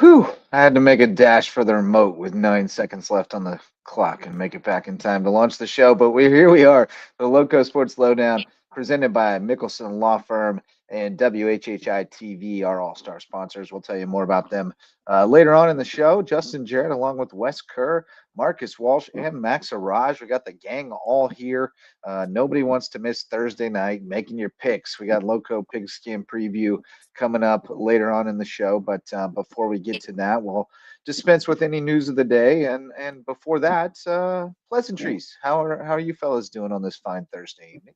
Whew, I had to make a dash for the remote with 9 seconds left on the clock and make it back in time to launch the show. But here we are, the Loco Sports Lowdown, presented by Mickelson Law Firm and WHHI TV, our all-star sponsors. We'll tell you more about them later on in the show. Justin Jarrett, along with Wes Kerr, Marcus Walsh, and Max Araj. We got the gang all here. Nobody wants to miss Thursday night making your picks. We got Loco Pigskin preview coming up later on in the show. But before we get to that, we'll dispense with any news of the day. And before that, pleasantries. How are you fellas doing on this fine Thursday evening?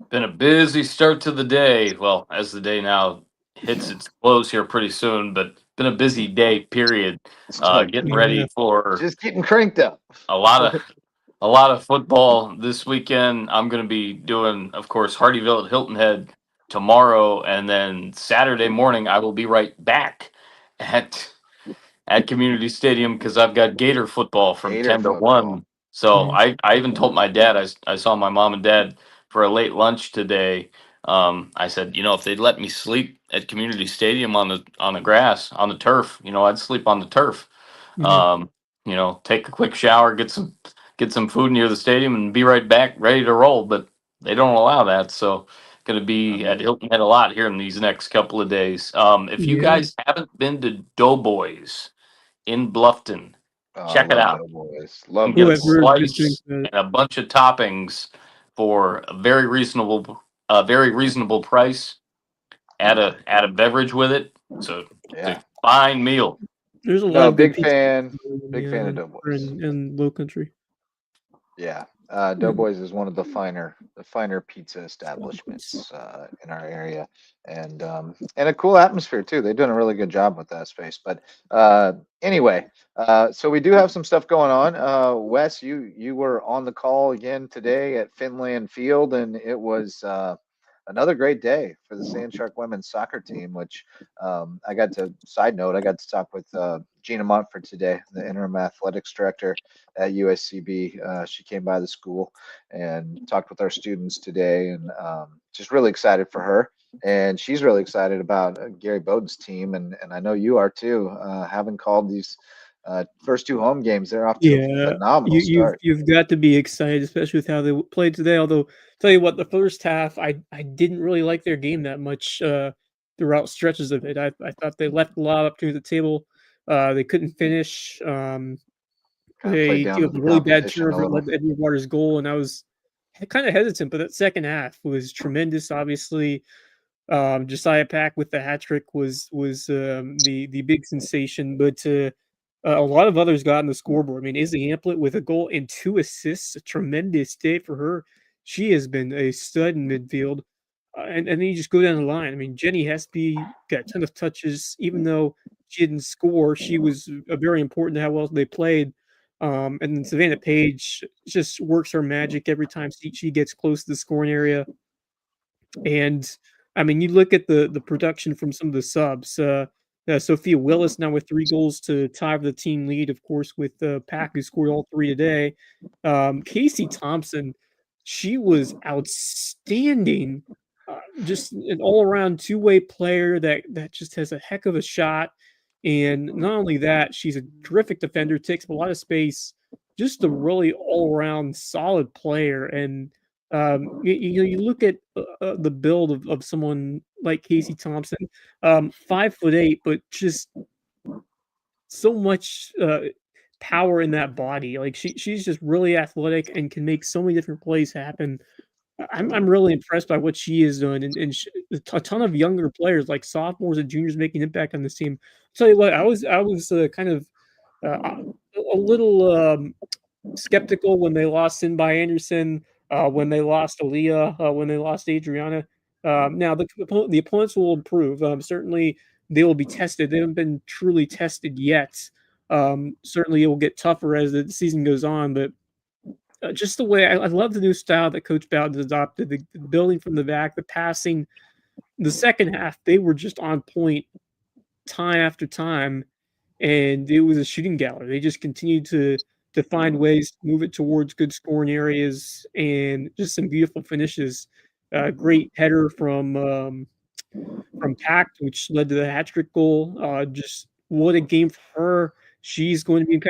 Been a busy start to the day. Well, as the day now hits its close here pretty soon, but been a busy day. Period. Getting Yeah. ready for Just getting cranked up. a lot of a lot of football this weekend. I'm going to be doing, of course, Hardyville at Hilton Head tomorrow, and then Saturday morning I will be right back at Community Stadium because I've got Gator football from Gator 10 to football. 1. So Mhm. I even told my dad, I saw my mom and dad for a late lunch today. I said, if they'd let me sleep at Community Stadium on the grass, on the turf, I'd sleep on the turf. Mhm. Um, take a quick shower, get some food near the stadium, and be right back, ready to roll. But they don't allow that, so going to be at Hilton Head a lot here in these next couple of days. If you Yeah. guys haven't been to Doughboys in Bluffton, Oh, I check it love out. Doughboys. You can Love get Oh, a I've heard good Doughboys. things slice about and it. a bunch of toppings for a very reasonable price. Add a beverage with it. So it's Yeah. a fine meal. There's a lot No, of good big pizza fan. in Big fan of Doughboys. Low Country. Yeah, Mhm. Doughboys is one of the finer pizza establishments in our area, and a cool atmosphere too. They're doing a really good job with that space. But anyway, so we do have some stuff going on. Wes, you were on the call again today at Finland Field, and it was another great day for the Sand Shark women's soccer team. Which I got to side note, I got to talk with Gina Montfort today, the interim athletics director at USCB. She came by the school and talked with our students today, and just really excited for her. And she's really excited about Gary Bowden's team, and I know you are too. Having called these first two home games, they're off to a Yeah, phenomenal start. you've got to be excited, especially with how they played today. Although, tell you what, the first half, I didn't really like their game that much throughout stretches of it. I thought they left a lot up to the table. They couldn't finish. Kind of played They down to gave up the a really bad competition a turnover that little. led to Edward Waters' goal, and I was kind of hesitant. But that second half was tremendous. Obviously, Josiah Pack with the hat trick was the big sensation, but a lot of others got on the scoreboard. I mean, Izzy Amplet with a goal and 2 assists, a tremendous day for her. She has been a stud in midfield. And then you just go down the line. I mean, Jenny Hesby got a ton of touches, even though she didn't score. She was very important to how well they played. And then Savannah Page just works her magic every time she gets close to the scoring area. And I mean, you look at the production from some of the subs. Sophia Willis now with 3 goals to tie for the team lead, of course, with Pack who scored all 3 today. Casey Thompson, she was outstanding. Just an all-around two-way player that just has a heck of a shot. And not only that, she's a terrific defender, takes up a lot of space. Just a really all-around solid player. And you look at the build of someone like Casey Thompson, 5'8", but just so much power in that body. Like she's just really athletic and can make so many different plays happen. I'm really impressed by what she is doing, and a ton of younger players like sophomores and juniors making impact on this team. Tell you what, I was kind of uh, a little skeptical when they lost Sinbai Anderson, when they lost Aaliyah, when they lost Adriana. Now the opponents will improve. Certainly they will be tested. They haven't been truly tested yet. Certainly it will get tougher as the season goes on, but just the way I love the new style that Coach Bowden's adopted, the building from the back, the passing. The second half, they were just on point time after time, and it was a shooting gallery. They just continued to find ways to move it towards good scoring areas and just some beautiful finishes. Great header from Pact, which led to the hat trick goal. Just what a game for her. She's going to be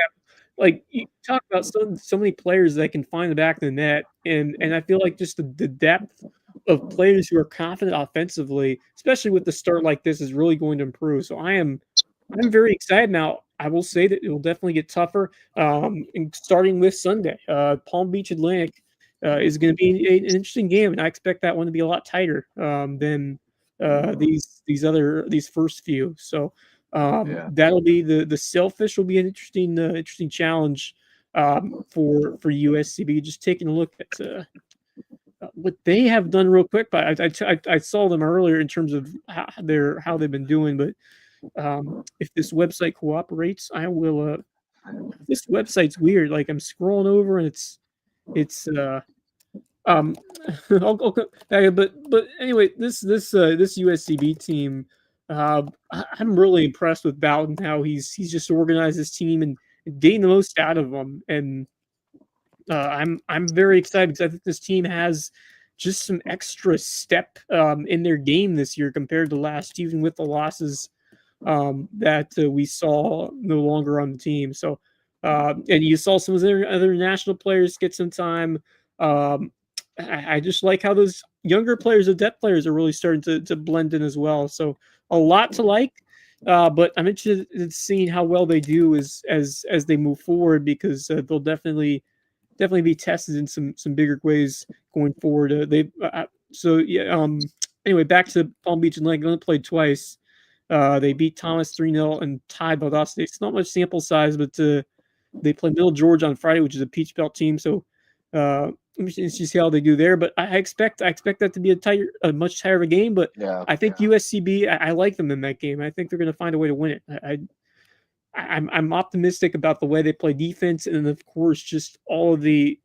like you talk about so many players that can find the back of the net, and I feel like just the depth of players who are confident offensively, especially with the start like this, is really going to improve. So I'm very excited now. I will say that it will definitely get tougher. And starting with Sunday, Palm Beach Atlantic is going to be an interesting game, and I expect that one to be a lot tighter than these first few. So Yeah. that'll be the Sailfish will be an interesting challenge for USCB. Just taking a look at what they have done real quick, but I saw them earlier in terms of how they've been doing. But if this website cooperates, I will. This website's weird. Like I'm scrolling over and it's um but anyway, this USCB team, I'm really impressed with Bowden, how he's just organized his team and getting the most out of them. And I'm very excited because I think this team has just some extra step in their game this year compared to last, even with the losses that we saw no longer on the team. So, and you saw some of their other national players get some time. Um, I just like how those younger players, the depth players, are really starting to blend in as well. So, a lot to like. But I'm interested in seeing how well they do as they move forward, because they'll definitely be tested in some bigger ways going forward. So yeah. Anyway, back to Palm Beach and Lake. Only played twice. They beat Thomas 3-0 and tied Valdosta. It's not much sample size, but they play Middle George on Friday, which is a Peach Belt team. So let me see how they do there. But I expect that to be a much tighter of a game. But Yeah. I think USCB, I like them in that game. I think they're going to find a way to win it. I'm optimistic about the way they play defense, and then of course just all of the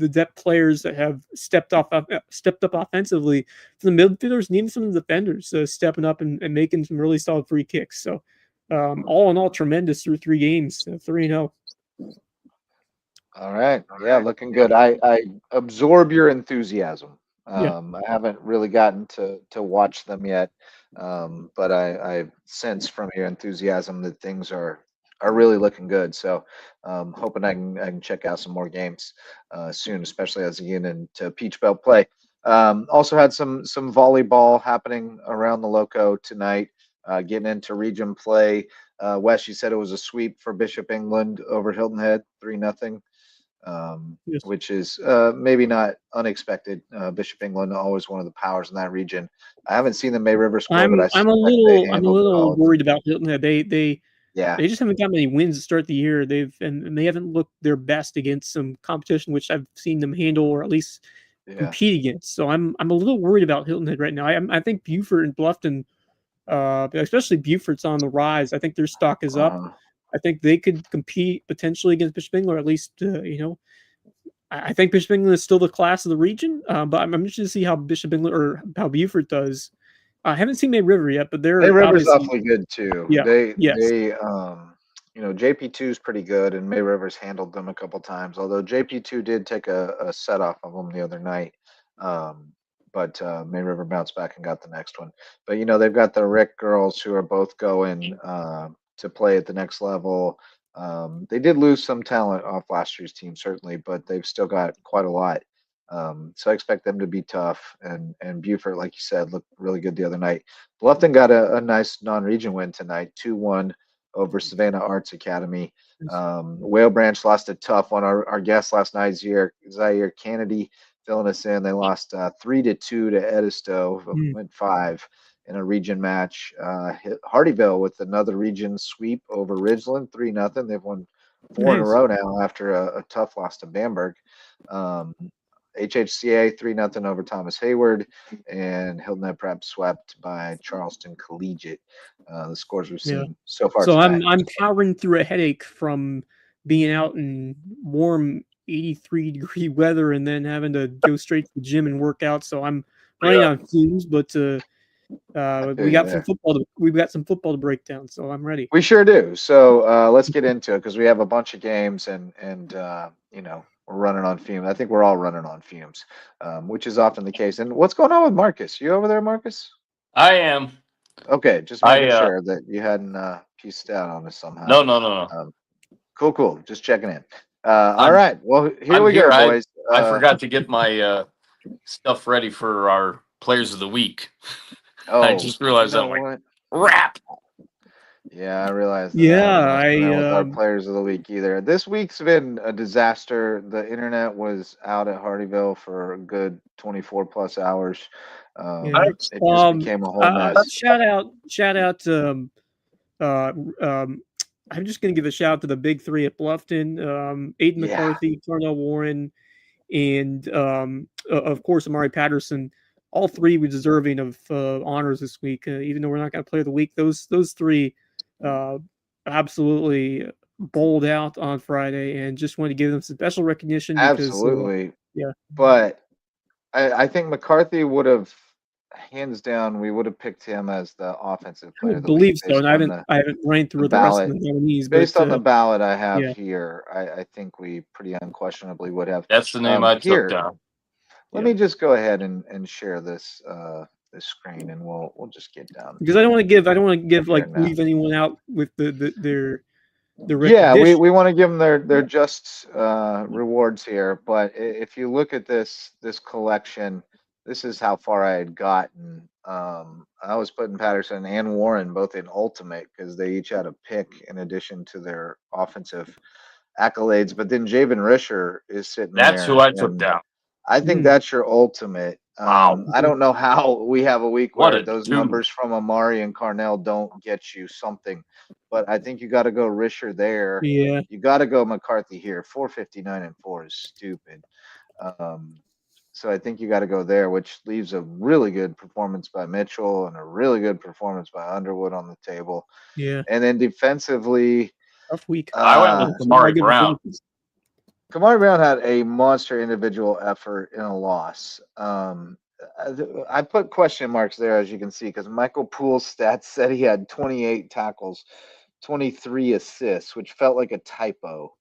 depth players that have stepped up offensively. For the midfielders, and even some of the defenders stepping up and making some really solid free kicks. So all in all, tremendous through 3 games, 3-0. All right. Yeah, looking good. I absorb your enthusiasm. Yeah. I haven't really gotten to watch them yet, but I sense from your enthusiasm that things are really looking good. So, hoping I can check out some more games soon, especially as we get into Peach Belt play. Also had some volleyball happening around the Loco tonight. Getting into region play. Wes, you said it was a sweep for Bishop England over Hilton Head, 3-0. Yes. Which is maybe not unexpected. Bishop England, always one of the powers in that region. I haven't seen the May River score, but I I'm a suspect they handled it little all. worried about Hilton Head. They Yeah, just haven't got many wins to start the year. And they haven't looked their best against some competition which I've seen them handle or at least yeah. compete against. So I'm a little worried about Hilton Head right now. I think Beaufort and Bluffton, especially Beaufort's on the rise. I think their stock is up. Uh, I think they could compete potentially against Bishop England, or at least I think Bishop England is still the class of the region. But I'm interested to see how Bishop England or how Beaufort does. I haven't seen May River yet, but May they're River's obviously awfully good too. yeah yes JP2 is pretty good, and May River's handled them a couple times. Although JP2 did take a set off of them the other night, um, but May River bounced back and got the next one. But they've got the Rick girls who are both going to play at the next level. They did lose some talent off last year's team, certainly, but they've still got quite a lot. So I expect them to be tough. And Beaufort, like you said, looked really good the other night. Bluffton got a nice non-region win tonight, 2-1 over Savannah Arts Academy. Whale Branch lost a tough one. Our guest last night, Zaire Kennedy, filling us in. They lost 3-2 to Edisto, went 5 in a region match. Hardyville with another region sweep over Ridgeland, 3-0. They've won 4 in a row now after a tough loss to Bamberg. HHCA 3-0 over Thomas Hayward, and Hilton Head Prep swept by Charleston Collegiate. The scores we've seen so far So tonight. I'm powering through a headache from being out in warm 83-degree weather and then having to go straight to the gym and work out. So I'm running on fumes, but we've got some football to break down, so I'm ready. We sure do. So let's get into it because we have a bunch of games and we're running on fumes. I think we're all running on fumes, which is often the case. And what's going on with Marcus? You over there, Marcus? I am. Okay, just making sure that you hadn't pieced out on us somehow. No. Cool. Just checking in. All right. Well, here I'm we here. go, boys. I forgot to get my stuff ready for our players of the week. I just realized you that. know I'm like, what? rap. Yeah, I realized that I Yeah, haven't messed around with our I players of the week either. This week's been a disaster. The internet was out at Hardyville for a good 24 plus hours. yeah. It just became a whole mess. Shout out to uh um I'm just gonna give a shout out to the big three at Bluffton, Aiden Yeah, McCarthy, Cornell Warren, and of course Amari Patterson. All three were deserving of honors this week. Even though we're not going to play of the week, those three uh, absolutely bowled out on Friday, and just want to give them some special recognition because absolutely. yeah, But I think McCarthy would have, hands down, we would have picked him as the offensive I player of would the week believe so. And I haven't ran the through the rest of ballot. the nominees, Based but on the ballot I have yeah, here, I think we pretty unquestionably would have. That's the name I took Here, down. let yeah. me just go ahead and share this this screen, and we'll just get down. Because I don't want to give Here like now. leave anyone out with their Yeah, recognition. we want to give them their just rewards here. But if you look at this collection, this is how far I had gotten. I was putting Patterson and Warren both in ultimate because they each had a pick in addition to their offensive accolades. But then Javen Risher is sitting That's there, who I took and down. I think Mm. that's your ultimate. Wow. I don't know how we have a week What where a those dude. numbers from Amari and Carnell don't get you something, but I think you got to go Risher there. Yeah, You got to go McCarthy here. 459 and 4 is stupid. So I think you got to go there, which leaves a really good performance by Mitchell and a really good performance by Underwood on the table. yeah. And then defensively, Tough week. I went with Kamari Good Brown. performances. Kamari Brown had a monster individual effort in a loss. I put question marks there, as you can see, because Michael Poole's stats said he had 28 tackles, 23 assists, which felt like a typo.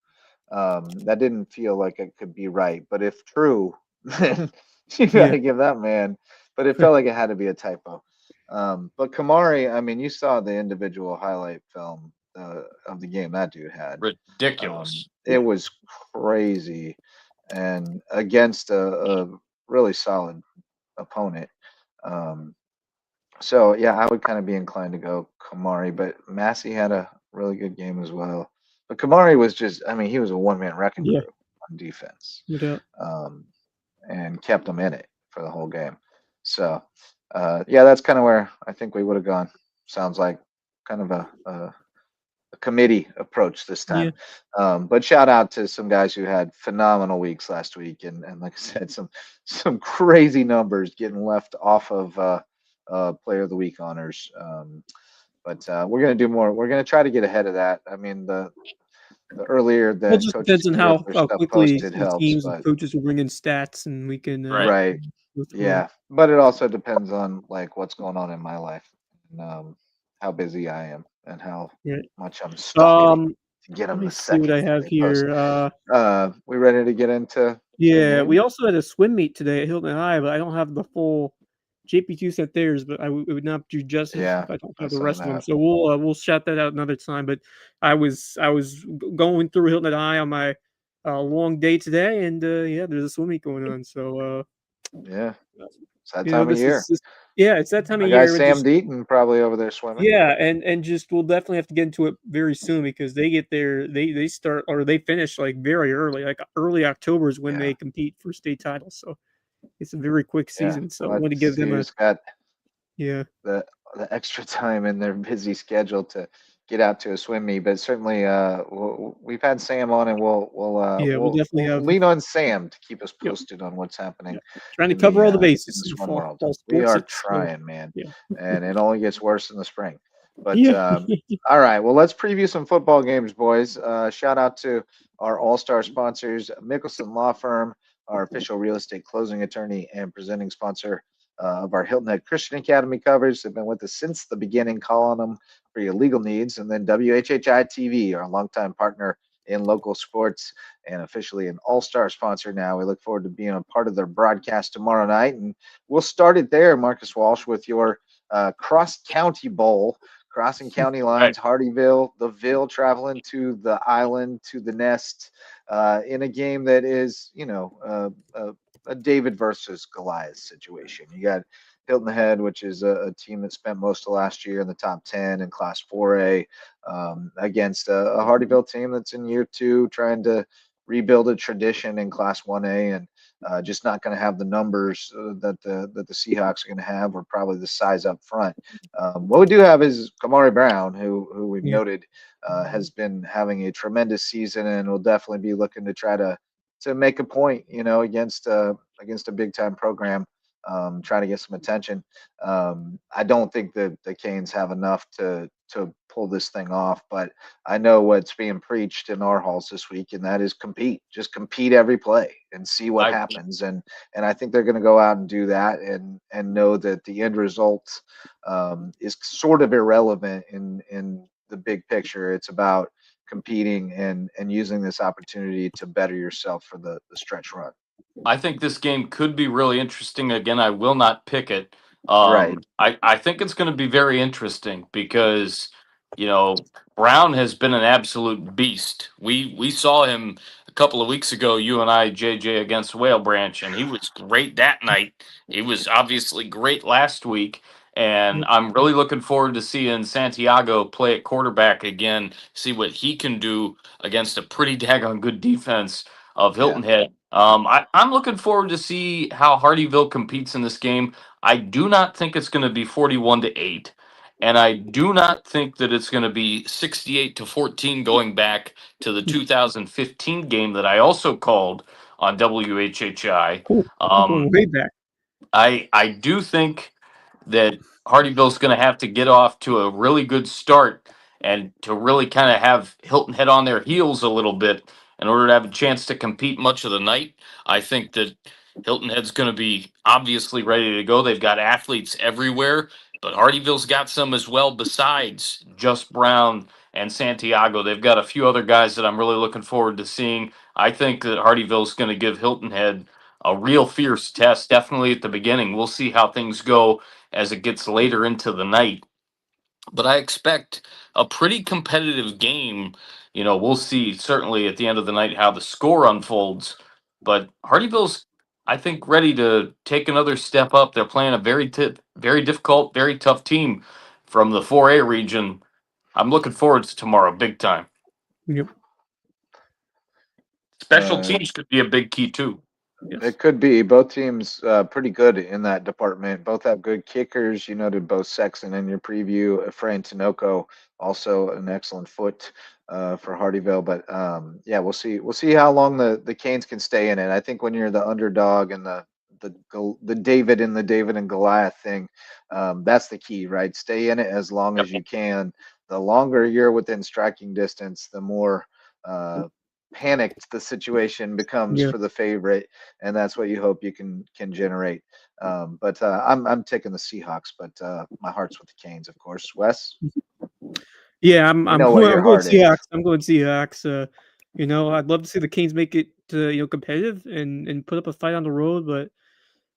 That didn't feel like it could be right. But if true, then you got to Yeah. give that man. But it felt like it had to be a typo. But Kamari, I mean, you saw the individual highlight film of the game that dude had. Ridiculous. It was crazy, and against a really solid opponent. So yeah, I would kind of be inclined to go Kamari, but Massey had a really good game as well. But Kamari was just, I mean, he was a one-man wrecking Yeah. crew on defense, No doubt. and kept them in it for the whole game. So yeah, that's kind of where I think we would have gone. Sounds like kind of a committee approach this time. But shout out to some guys who had phenomenal weeks last week, and like I said, some crazy numbers getting left off of Player of the Week honors. But we're gonna do more. We're gonna try to get ahead of that. I mean, the earlier It that just coaches depends on can get their how stuff quickly posted the helps. teams and But coaches will bring in stats, and we can right, go through yeah. But it also depends on like what's going on in my life, and how busy I am, and how them. Right. much I'm stalking to get Let them me the see what second I that have they post. here. We ready to get into the Yeah, we game? also had a swim meet today at Hilton High, but I don't have the full JP2 set theirs, but it would not do justice Yeah, if I don't I have the saw rest of them. that. So we'll shout that out another time. But I was going through Hilton High on my long day today, and yeah, there's a swim meet going on. So Yeah, it's that you know, time of year. yeah, it's that time My of guy year. Sam Deaton probably over there swimming. Yeah, and just we'll definitely have to get into it very soon because they get there, they start or they finish like very early, like early October is when Yeah, they compete for state titles. So it's a very quick yeah. season. So I Let's want to give see them a who's got yeah. the extra time in their busy schedule to get out to a swim meet. But certainly, we've had Sam on, and Yeah, we'll definitely we'll have lean on Sam to keep us yep, posted on what's happening yep. Trying to in cover all the the bases in swim fall world. We sports. are It's trying, man, yeah. and it only gets worse in the spring. But Yeah. all right, well, let's preview some football games, boys. Shout out to our all-star sponsors, Mickelson Law Firm, our official real estate closing attorney and presenting sponsor of our Hilton Head Christian Academy coverage. They've been with us since the beginning, calling them for your legal needs. And then WHHI TV, our longtime partner in local sports and officially an all-star sponsor now. We look forward to being a part of their broadcast tomorrow night. And we'll start it there, Marcus Walsh, with your cross-county bowl. crossing county Right. lines, Hardyville, the Ville traveling to the island, to the nest, in a game that is, a David versus Goliath situation. You got Hilton Head, which is a team that spent most of last year in the top 10 in Class 4A, against a Hardyville team that's in year 2 trying to rebuild a tradition in Class 1A, and just not going to have the numbers that the Seahawks are going to have, or probably the size up front. What we do have is Kamari Brown, who we've Yeah. noted has been having a tremendous season, and will definitely be looking to try to make a point, against a big time program, trying to get some attention. I don't think that the Canes have enough to pull this thing off, but I know what's being preached in our halls this week, and that is compete. Just compete every play and see what happens. And I think they're going to go out and do that, and know that the end result is sort of irrelevant in the big picture. It's about competing and using this opportunity to better yourself for the stretch run. I think this game could be really interesting. Again, I will not pick it. Right. I think it's going to be very interesting because, Brown has been an absolute beast. We saw him a couple of weeks ago, you and I, JJ, against Whale Branch, and he was great that night. He was obviously great last week. And I'm really looking forward to seeing Santiago play at quarterback again, see what he can do against a pretty daggone good defense of Hilton Head. I'm looking forward to see how Hardyville competes in this game. I do not think it's going to be 41-8, and I do not think that it's going to be 68-14 going back to the 2015 game that I also called on WHHI. Cool. Going way back. I do think that Hardyville's going to have to get off to a really good start and to really kind of have Hilton Head on their heels a little bit in order to have a chance to compete much of the night. I think that Hilton Head's going to be obviously ready to go. They've got athletes everywhere, but Hardyville's got some as well besides just Brown and Santiago. They've got a few other guys that I'm really looking forward to seeing. I think that Hardyville's going to give Hilton Head a real fierce test, definitely at the beginning. We'll see how things go as it gets later into the night. But I expect a pretty competitive game. We'll see certainly at the end of the night how the score unfolds. But Hardyville's, I think, ready to take another step up. They're playing a very difficult, very tough team from the 4A region. I'm looking forward to tomorrow, big time. Yep. Special teams could be a big key too. Yes. It could be. Both teams pretty good in that department. Both have good kickers. You noted both Sexton in your preview. Efrain Tinoco, also an excellent foot for Hardyville. But yeah, we'll see. We'll see how long the Canes can stay in it. I think when you're the underdog and the David and Goliath thing, that's the key, right? Stay in it as long as you can. The longer you're within striking distance, the more panicked the situation becomes for the favorite, and that's what you hope you can generate. But I'm taking the Seahawks, but my heart's with the Canes, of course. Wes? Yeah, I'm going heart is. Seahawks. I'm going Seahawks. I'd love to see the Canes make it competitive and put up a fight on the road, but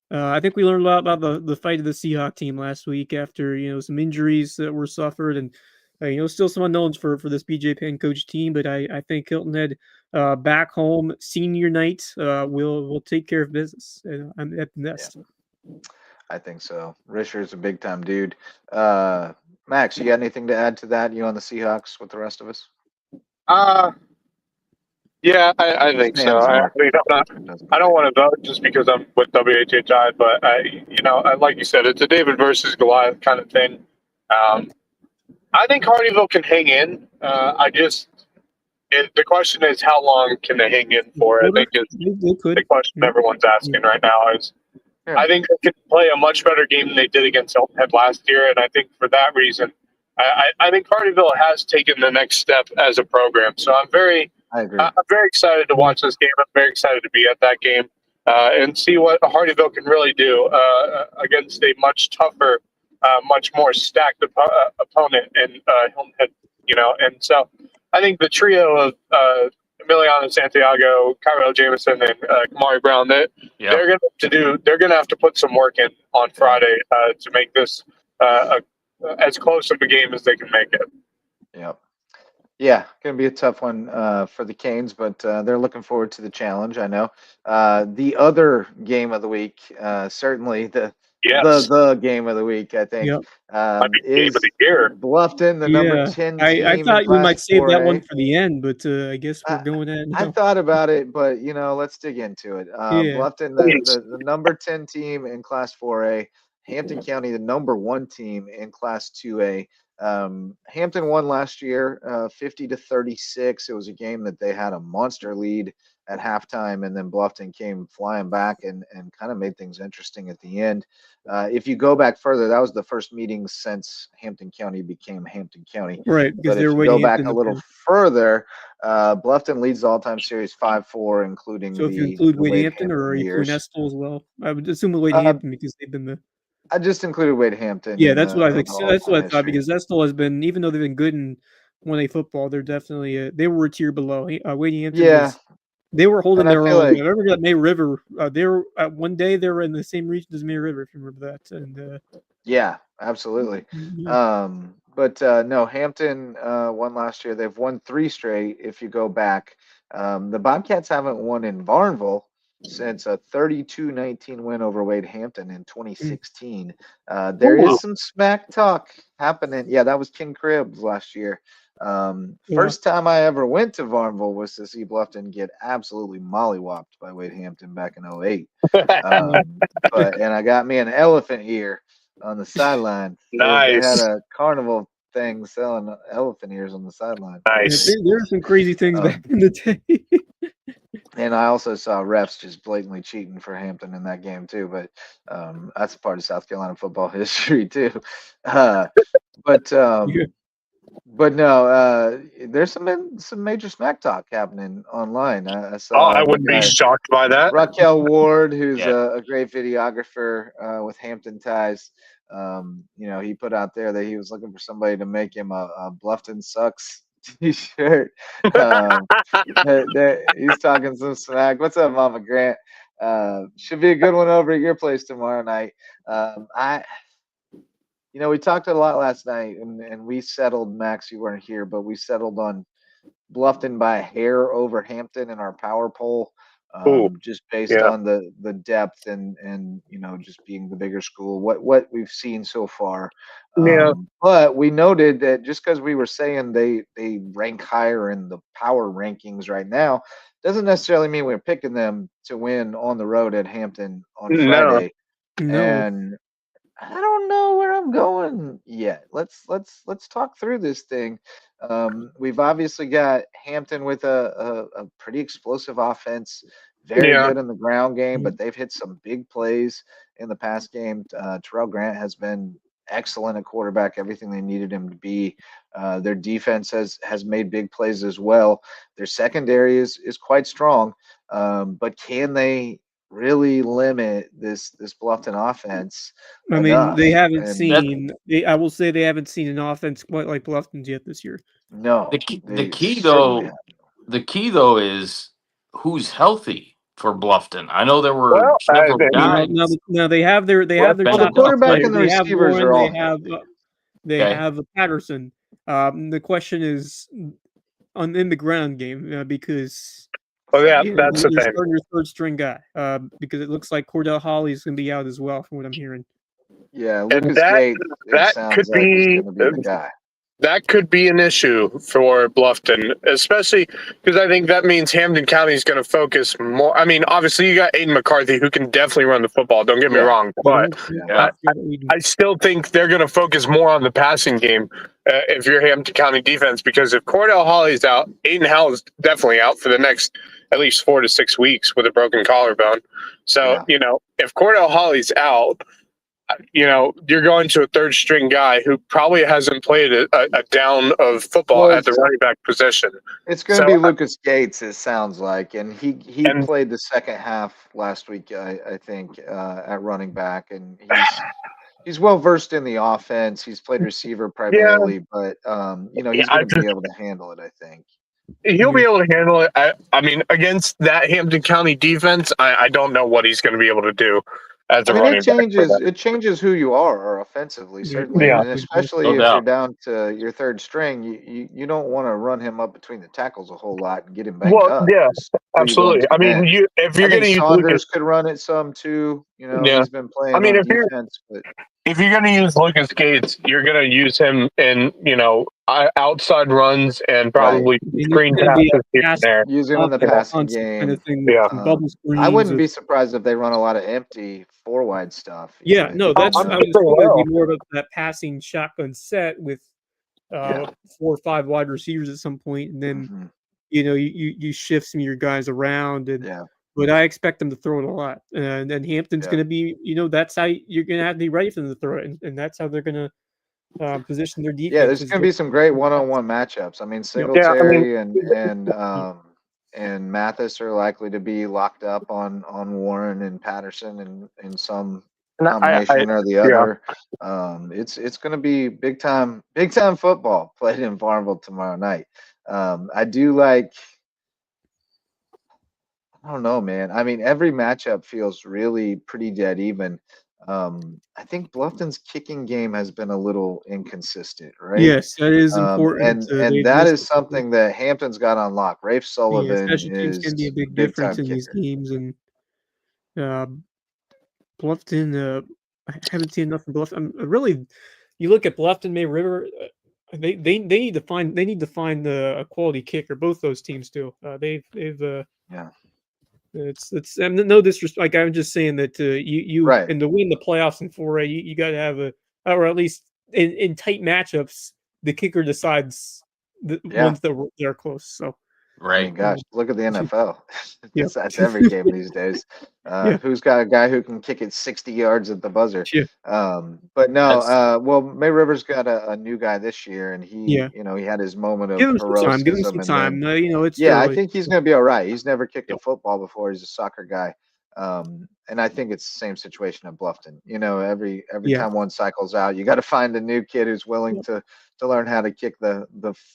I think we learned a lot about the fight of the Seahawks team last week after some injuries that were suffered, and still some unknowns for this BJ Penn coach team. But I think Hilton Head back home senior night will take care of business at the nest. Yeah. I think so. Risher's a big time dude. Max, you got anything to add to that? You on the Seahawks with the rest of us? Yeah, I think so. I don't want to vote just because I'm with WHHI, but like you said, it's a David versus Goliath kind of thing. I think Hardyville can hang in. The question is, how long can they hang in for? I think is the question everyone's asking right now. I think they could play a much better game than they did against Hilton Head last year, and I think for that reason, I think Hardyville has taken the next step as a program. So I'm very excited to watch this game. I'm very excited to be at that game and see what Hardyville can really do against a much tougher, much more stacked opponent in Hilton Head. And so I think the trio of Emiliano Santiago, Kyrell Jameson, and Kamari Brown, they're going to have to put some work in on Friday to make this as close of a game as they can make it. Yep. Yeah, going to be a tough one for the Canes, but they're looking forward to the challenge. I know. The other game of the week, certainly the game of the week, I think, Yep. Game is of the year. Bluffton, the number Yeah. 10 I team in thought we Class might save that one 4A. for the end, but I guess we're I, going at it I now. thought about it, but let's dig into it. Yeah. Bluffton, the number 10 team in Class 4A. Hampton County, the number 1 team in Class 2A. Hampton won last year, 50-36. It was a game that they had a monster lead at halftime, and then Bluffton came flying back and kind of made things interesting at the end. If you go back further, that was the first meeting since Hampton County became Hampton County. Right, because But they if were you go waiting back Hampton a to little win. further, Bluffton leads the all-time series 5-4, including So if you the include Wade Wade Hampton, or Hampton are you including years. Estill as well? I would assume Wade Uh, Hampton because they've been the. I just included Wade Hampton Yeah, in that's what I the think. Hall of That's what Fame I thought, history. because Estill has been, even though they've been good in 1A football, they're definitely they were a tier below. Wade Hampton Yeah, they were holding and I their feel own. like I remember that May River. They were one day they were in the same region as May River, if you remember that. And yeah, absolutely. yeah. But no, Hampton won last year. They've won 3 straight. If you go back, the Bobcats haven't won in Varnville since a 32-19 win over Wade Hampton in 2016. There is some smack talk happening. Yeah, that was King Cribbs last year. First time I ever went to Varnville was to see Bluffton get absolutely mollywopped by Wade Hampton back in 08. And I got me an elephant ear on the sideline. They had a carnival thing selling elephant ears on the sideline. Nice. There are some crazy things back in the day. And I also saw refs just blatantly cheating for Hampton in that game too. But that's a part of South Carolina football history too. But no, there's some major smack talk happening online. I saw. I wouldn't be shocked by that. Raquel Ward, who's a great videographer with Hampton ties. He put out there that he was looking for somebody to make him a Bluffton Sucks t-shirt. He's talking some smack. What's up, Mama Grant? Should be a good one over at your place tomorrow night. We talked a lot last night, and we settled, Max, you weren't here, but we settled on Bluffton by a hair over Hampton in our power poll, just based on the depth and just being the bigger school, what we've seen so far. But we noted that just because we were saying they rank higher in the power rankings right now doesn't necessarily mean we're picking them to win on the road at Hampton on Friday. No. And I don't know where I'm going yet. Let's talk through this thing. We've obviously got Hampton with a pretty explosive offense, very good in the ground game, but they've hit some big plays in the past game. Terrell Grant has been excellent at quarterback, everything they needed him to be. Their defense has made big plays as well. Their secondary is quite strong, but can they really limit this Bluffton offense? I mean, they haven't seen. I will say they haven't seen an offense quite like Bluffton's yet this year. No, the key though is who's healthy for Bluffton. I know there were several guys. Now they have their the quarterback and the receivers are all they have Patterson. The question is in the ground game because. That's the thing. Starting your third string guy, because it looks like Cordell Holly is going to be out as well, from what I'm hearing. Yeah, Lucas Gate. That could be the guy. That could be an issue for Bluffton, especially because I think that means Hampton County is going to focus more. I mean, obviously you got Aiden McCarthy, who can definitely run the football. Don't get me wrong, but I still think they're going to focus more on the passing game if you're Hampton County defense, because if Cordell Holly's out, Aiden Howell is definitely out for the next at least 4 to 6 weeks with a broken collarbone. So, if Cordell Holly's out, you're going to a third string guy who probably hasn't played a down of football at the running back position. It's going to be Lucas Gates, it sounds like, and he played the second half last week, I think, at running back, and he's well versed in the offense. He's played receiver primarily, but he's going to be able to handle it, I think. He'll be able to handle it. I mean, against that Hampton County defense, I don't know what he's going to be able to do. as a I mean, running back for them. it changes who you are offensively, certainly, Yeah. and especially No if you're doubt. down to your third string, you don't want to run him up between the tackles a whole lot and get him banged Well, up. yeah, 'Cause who are you going absolutely. to I mean, then? if I you're going think to use Lucas, Saunders could run it some too. You know, yeah. he's been I playing mean, on defense, but if you're going to use Lucas Gates, you're going to use him in outside runs and right, probably I mean, it's screen going to be passes here a and pass there. use him in the offense, passing constant kind game. of thing with Yeah. some bubble I screens. wouldn't be surprised if they run a lot of empty four wide stuff. Yeah, Even no, that's I'm I sure was they going to be will. more of that passing shotgun set with Yeah. 4 or 5 wide receivers at some point, and then Mhm. you shift some of your guys around, and Yeah, but I expect them to throw it a lot, and then Hampton's yeah. going to be that's how you're going to have to be ready for them to throw it, and that's how they're going to position their Yeah, there's defenses. going to be some great one-on-one matchups. I mean, Yep. Yeah, I mean, Singletary and Mathis are likely to be locked up on Warren and Patterson in some and combination or the yeah. other. It's going to be big time football played in Farmville tomorrow night. I do like. I don't know, man. I mean, every matchup feels really pretty dead even. I think Bluffton's kicking game has been a little inconsistent, right? Yes, that is important. And They've that missed is something that Hampton's got on lock. Rafe yeah, Sullivan special teams can be a is big big difference time in these kicker. games, and uh, Bluffton. I haven't seen enough from Bluffton. Really, you look at Bluffton, May River. They need to find a quality kicker. Both those teams do. They've Yeah, it's no disrespect. Like I'm just saying that you right. and to win the playoffs in 4A, you got to have or at least in tight matchups, the kicker decides the Yeah. ones that are close. So I mean, Right. gosh, look at the NFL. yeah, That's every game these days. yeah, Who's got a guy who can kick it 60 yards at the buzzer? yeah, But no, That's well, May Rivers got a new guy this year, and yeah. he had his moment Give of him some time. Give him heroism, some and then time. It's yeah, I early. think he's going to be all right. He's never kicked Yeah. a football before. He's a soccer guy. And I think it's the same situation at Bluffton. Every Yeah. time one cycles out, you got to find a new kid who's willing to learn how to kick the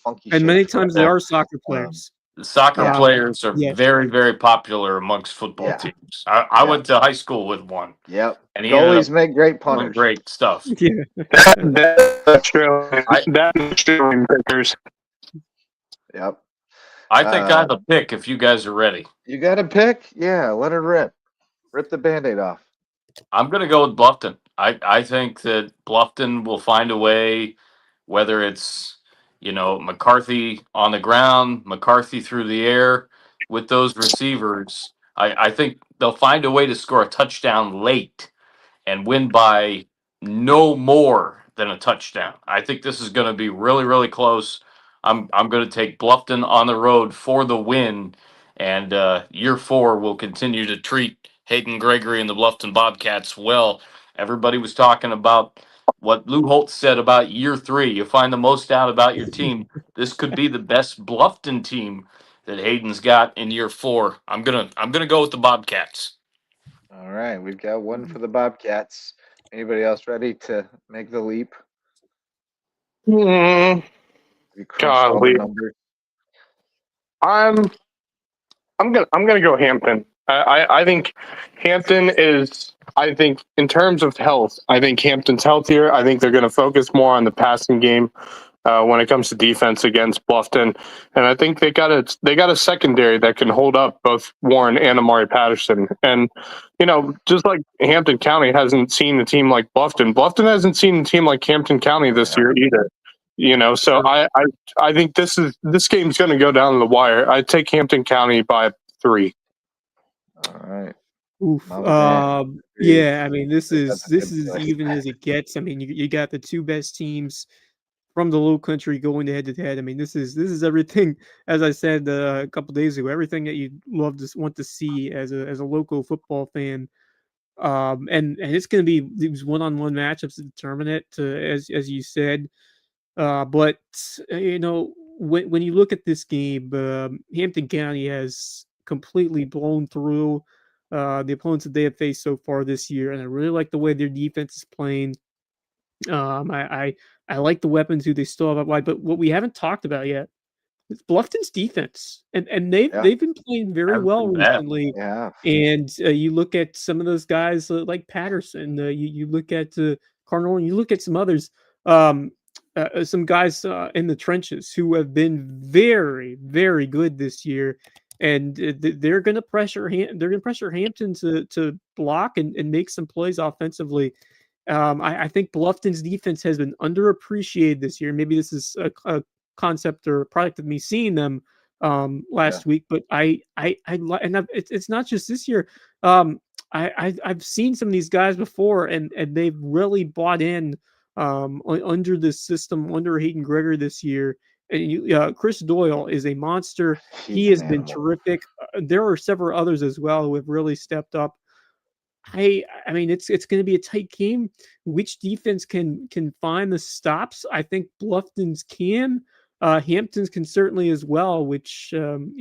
funky And shaped many times they football. are soccer Um, players. the soccer yeah, players are Yeah. very, very popular amongst football yeah, teams. I yeah, went to high school with one, yep. and he ended up Goalies make great doing punters. great stuff. Yeah. That's true. I That's Australian pickers. Yep. I think I have a pick if you guys are ready. You got a pick? Yeah, let it rip. Rip the Band-Aid off. I'm going to go with Bluffton. I think that Bluffton will find a way, whether it's, McCarthy on the ground, McCarthy through the air with those receivers. I think they'll find a way to score a touchdown late and win by no more than a touchdown. I think this is going to be really, really close. I'm going to take Bluffton on the road for the win, and year 4 will continue to treat Hayden Gregory and the Bluffton Bobcats well. Everybody was talking about what Lou Holtz said about year 3. You find the most out about your team. This could be the best Bluffton team that Hayden's got in year 4. I'm gonna go with the Bobcats. All right, we've got one for the Bobcats. Anybody else ready to make the leap? Mm, We crunched all the golly. numbers. I'm gonna go Hampton. I think Hampton is. I think in terms of health, I think Hampton's healthier. I think they're going to focus more on the passing game when it comes to defense against Bluffton, and I think they got a secondary that can hold up both Warren and Amari Patterson. And just like Hampton County hasn't seen a team like Bluffton, Bluffton hasn't seen a team like Hampton County this year either. So I think this game's going to go down to the wire. I take Hampton County by 3. All right. Oof. Mama Dan. Yeah, I mean, this That's is a this good is play. even as it gets. I mean, you got the two best teams from the Low Country going head to head. I mean, this is everything. As I said a couple days ago, everything that you want to see as a local football fan. And it's going to be these one-on-one matchups to determine it. As you said, but when you look at this game, Hampton County has completely blown through the opponents that they have faced so far this year, and I really like the way their defense is playing. I like the weapons who they still have up wide, but what we haven't talked about yet It's Bluffton's defense, and they've been playing very well recently. Yeah. And you look at some of those guys like Patterson. You look at Cardinal, and you look at some others. Some guys in the trenches who have been very, very good this year, and they're going to pressure Hampton to block and make some plays offensively. I think Bluffton's defense has been underappreciated this year. Maybe this is a concept or a product of me seeing them last week, but it's not just this year. I've seen some of these guys before, and they've really bought in under this system under Hayden Greger this year. And Chris Doyle is a monster. He has been terrific. There are several others as well who have really stepped up. I mean, it's going to be a tight game. Which defense can find the stops? I think Bluffton's can. Hampton's can certainly as well. Which and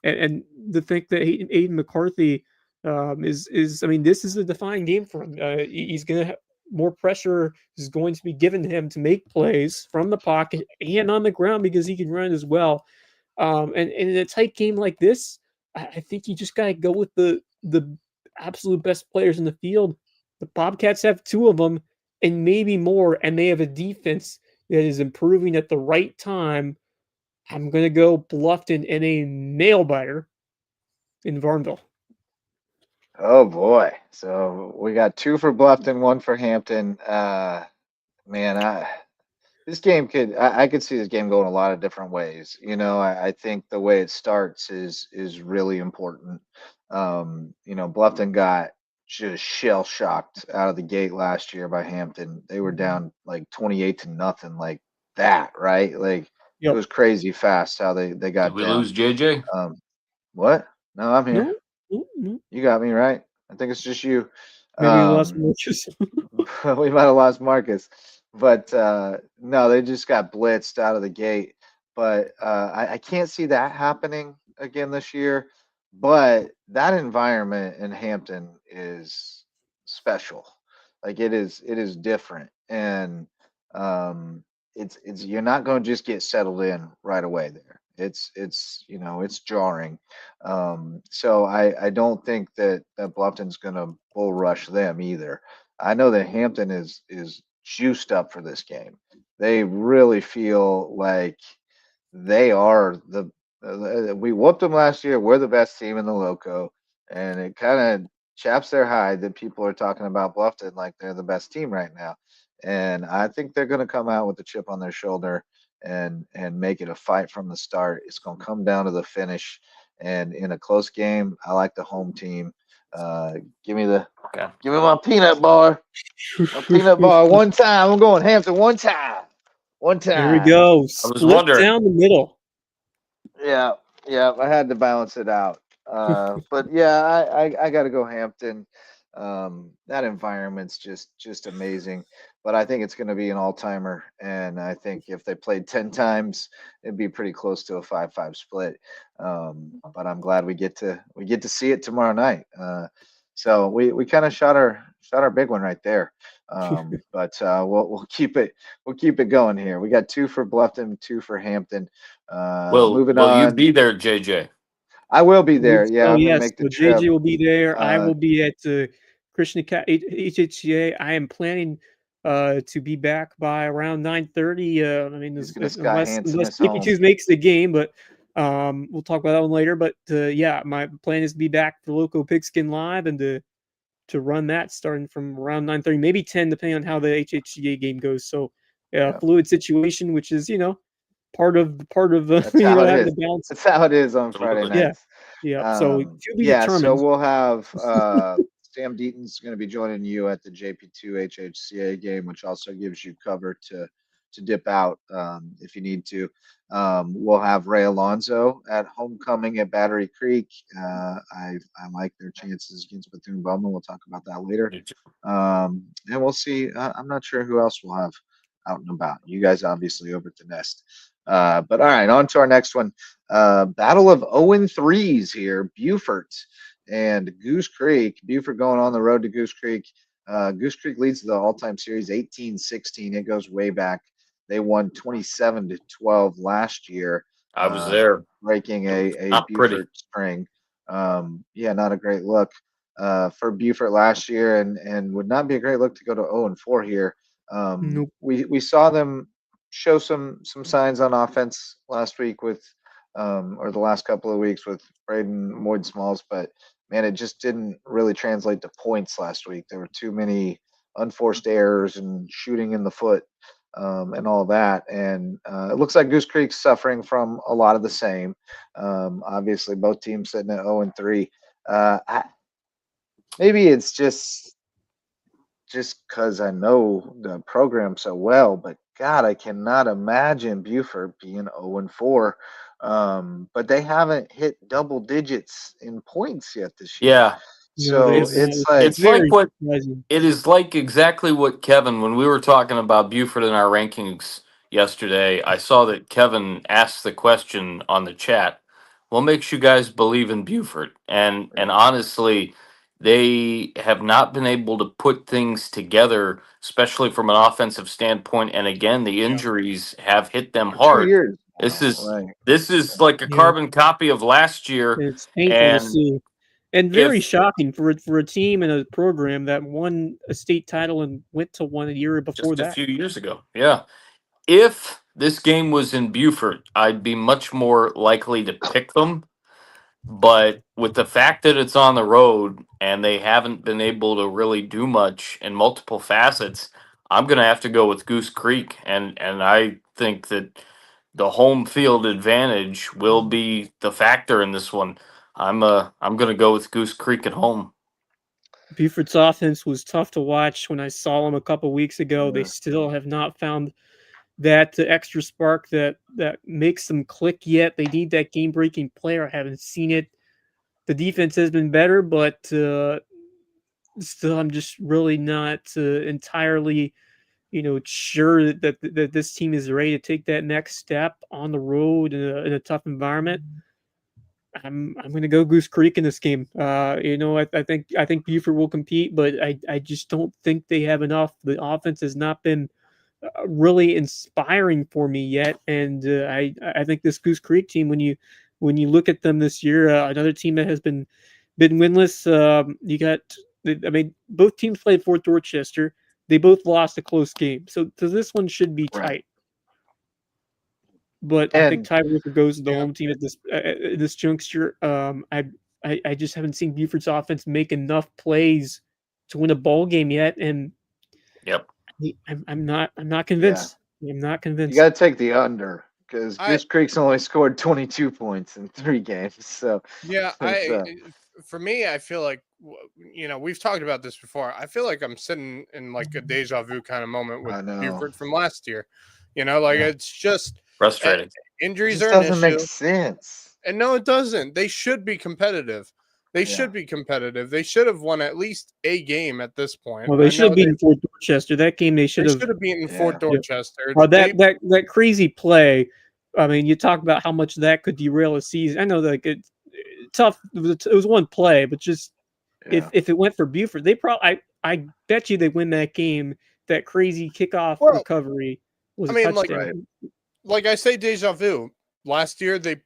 the think that Aiden McCarthy is. I mean, this is a defining game for him. He's going to have more pressure is going to be given to him to make plays from the pocket and on the ground because he can run as well. And in a tight game like this, I think you just got to go with the absolute best players in the field. The Bobcats have two of them and maybe more, and they have a defense that is improving at the right time. I'm going to go Bluffton in a nail biter in Varnville. Oh boy. So we got 2 for Bluffton, 1 for Hampton. Man, this game I could see this game going a lot of different ways. I think the way it starts is really important. Bluffton got just shell shocked out of the gate last year by Hampton. They were down like 28-0 like that, right? Like it was crazy fast how they got Did we down. lose JJ? What? No, I'm here. No. You got me right. I think it's just you. Maybe we lost Marcus. We might have lost Marcus, but no, they just got blitzed out of the gate. But I can't see that happening again this year. But that environment in Hampton is special. Like it is different, and it's you're not going to just get settled in right away there. It's jarring. So I don't think that Bluffton's going to bull rush them either. I know that Hampton is juiced up for this game. They really feel like they are we whooped them last year. We're the best team in the Loco, and it kind of chaps their hide that people are talking about Bluffton like they're the best team right now. And I think they're going to come out with a chip on their shoulder and make it a fight from the start. It's going to come down to the finish. And in a close game, I like the home team. Give me my peanut bar. My peanut bar one time. I'm going Hampton one time. Here we go. Split down the middle. Yeah, I had to balance it out. But yeah, I got to go Hampton. That environment's just amazing. But I think it's going to be an all-timer, and I think if they played 10 times, it'd be pretty close to a 5-5 split. But I'm glad we get to see it tomorrow night. So we kind of shot our big one right there. But we'll keep it going here. We got 2 for Bluffton, 2 for Hampton. Moving on. Will you be there, JJ? I will be there. Yeah. Oh, yes. So JJ will be there. I will be at Krishna HHCA. I am planning to be back by around 9:30. I mean, unless Skippy Tooth makes the game, but we'll talk about that one later. But yeah, my plan is to be back for Loco Pigskin Live and to run that starting from around 9:30, maybe 10, depending on how the HHCA game goes. So fluid situation, which is part of that's how it is. That's how it is on Friday nights. Yeah. So to be determined. So we'll have Sam Deaton's going to be joining you at the JP2 HHCA game, which also gives you cover to dip out if you need to. We'll have Ray Alonso at homecoming at Battery Creek. I like their chances against Bethune-Bowman. We'll talk about that later. And we'll see. I'm not sure who else we'll have out and about. You guys obviously over at the Nest. But all right, on to our next one. Battle of 0-3s here. Beaufort and Goose Creek. Beaufort going on the road to Goose Creek. Goose Creek leads the all-time series 18-16. It goes way back. They won 27-12 last year. I was there. breaking a Not pretty. Beaufort string. Yeah, not a great look for Beaufort last year, and would not be a great look to go to 0-4 here. Nope. We saw them show some signs on offense last week with or the last couple of weeks with Braden Moyd Smalls, but man, it just didn't really translate to points last week. There were too many unforced errors and shooting in the foot and all that. And it looks like Goose Creek's suffering from a lot of the same. Obviously, both teams sitting at 0-3. Maybe it's just because I know the program so well, but God, I cannot imagine Beaufort being 0-4. But they haven't hit double digits in points yet this year. Yeah. So it's like what it is like exactly what Kevin, when we were talking about Beaufort in our rankings yesterday, I saw that Kevin asked the question on the chat, what makes you guys believe in Beaufort? And honestly, they have not been able to put things together, especially from an offensive standpoint. And again, the injuries have hit them for 2 hard. years. This is like a carbon copy of last year. It's painful to And see. And very shocking for a team and a program that won a state title and went to one a year before just a that. few years ago. Yeah. If this game was in Beaufort, I'd be much more likely to pick them. But with the fact that it's on the road and they haven't been able to really do much in multiple facets, I'm going to have to go with Goose Creek. And I think that the home field advantage will be the factor in this one. I'm going to go with Goose Creek at home. Beaufort's offense was tough to watch when I saw them a couple weeks ago. They still have not found that extra spark that makes them click yet. They need that game-breaking player. I haven't seen it. The defense has been better, but still, I'm just really not entirely, sure that this team is ready to take that next step on the road in a tough environment. I'm going to go Goose Creek in this game. I think Beaufort will compete, but I just don't think they have enough. The offense has not been really inspiring for me yet, and I think this Goose Creek team, when you look at them this year, another team that has been winless. You got, I mean, both teams played Fort Dorchester. They both lost a close game, so this one should be tight. But I think tiebreaker goes to the home team at this juncture. I just haven't seen Beaufort's offense make enough plays to win a bowl game yet, and I'm not convinced. I'm not convinced. You got to take the under because Goose Creek's only scored 22 points in 3 games. So for me, I feel like we've talked about this before. I feel like I'm sitting in like a deja vu kind of moment with Beaufort from last year. It's just frustrating. Injuries it are an issue. Doesn't make sense. And no, it doesn't. They should be competitive. They should be competitive. They should have won at least a game at this point. Well, they should have beaten Fort Dorchester. That game they should have beaten Fort Dorchester. That crazy play. I mean, you talk about how much that could derail a season. I know that it's tough. It was one play, but just if it went for Beaufort, they probably I bet you they win that game. That crazy kickoff recovery was a touchdown. Like I say, deja vu. Last year they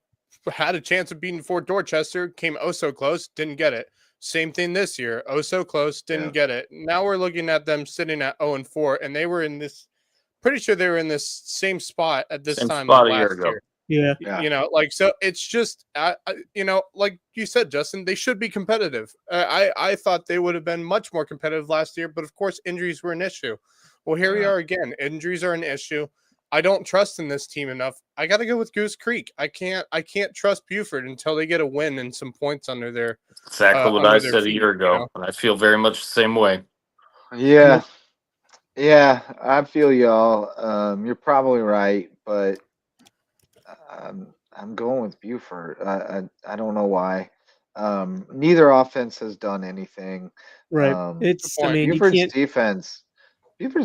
had a chance of beating Fort Dorchester, came oh so close, didn't get it. Same thing this year, oh so close, didn't get it. Now we're looking at them sitting at 0-4, and they were in this. Pretty sure they were in this same spot at this time last year. Yeah. So it's just, like you said, Justin, they should be competitive. I thought they would have been much more competitive last year, but of course injuries were an issue. Well, here we are again. Injuries are an issue. I don't trust in this team enough. I got to go with Goose Creek. I can't trust Beaufort until they get a win and some points under their. Exactly what I said a year ago, and I feel very much the same way. Yeah, I feel y'all. You're probably right, but I'm going with Beaufort. I don't know why. Neither offense has done anything. Right. Beaufort's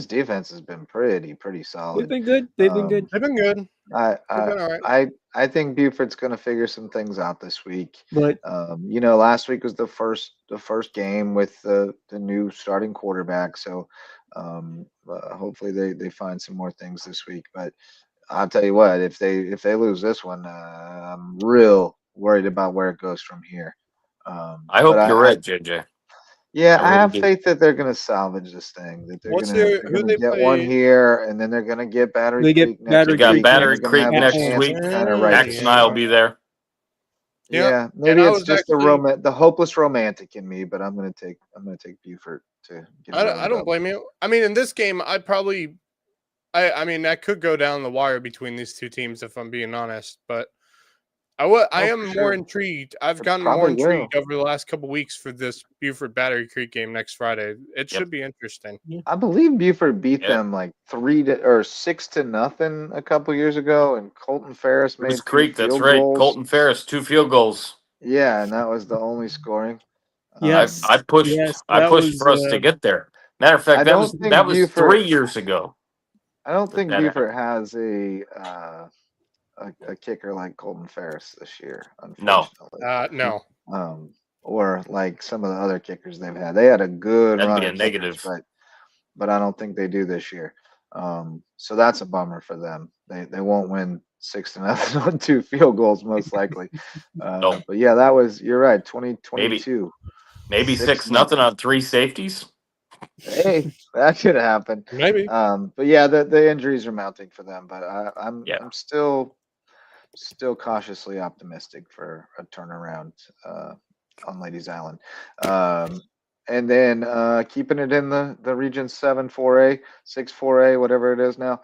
defense has been pretty solid. They've been good. They've been good. They've been good. I think Beaufort's going to figure some things out this week. But last week was the first game with the new starting quarterback. So hopefully they find some more things this week. But I'll tell you what, if they lose this one, I'm real worried about where it goes from here. I But hope you're right, JJ. yeah, I I really have do. faith that they're gonna salvage this thing. That Who they're do gonna they get one play? here, and then they're gonna get Battery They get Creek next They Battery got Creek week, and they're Battery next gonna Creek have a at next home. chance week. to kind of right the Max and I'll ship. be there. Yeah, Yeah, and maybe I it's was just actually. the hopeless romantic in me, but I'm gonna take Buford to get another I don't double. blame you. I mean, in this game, I mean, that could go down the wire between these two teams if I'm being honest. But I Oh, am for more sure. intrigued. I've It gotten more probably will. intrigued over the last couple weeks for this Buford Battery Creek game next Friday. It Yep. should be interesting. I believe Buford beat Yeah. them like 6-0 a couple years ago, and Colton Ferris Bruce made 2 Creek, that's field right. goals. Colton Ferris, 2 field goals. Yeah, and that was the only scoring. Yes, I pushed yes, I that pushed was for us to get there. Matter of fact, I don't that think was Buford. 3 years ago I don't that think that happened. Buford has a kicker like Colton Ferris this year, No, unfortunately. No. Or like some of the other kickers they've had. They had a good that'd run be a of kickers, negative. but I don't think they do this year. So that's a bummer for them. They won't win 6-0 on 2 field goals most likely. No, But yeah, you're right. maybe 2022, maybe 6 6 nothing nothing. on 3 safeties. Hey, that could happen. Maybe. But yeah, the injuries are mounting for them. But Yeah, I'm still cautiously optimistic for a turnaround on Ladies Island. And then keeping it in the Region 7 4A, 6 4A, whatever it is now.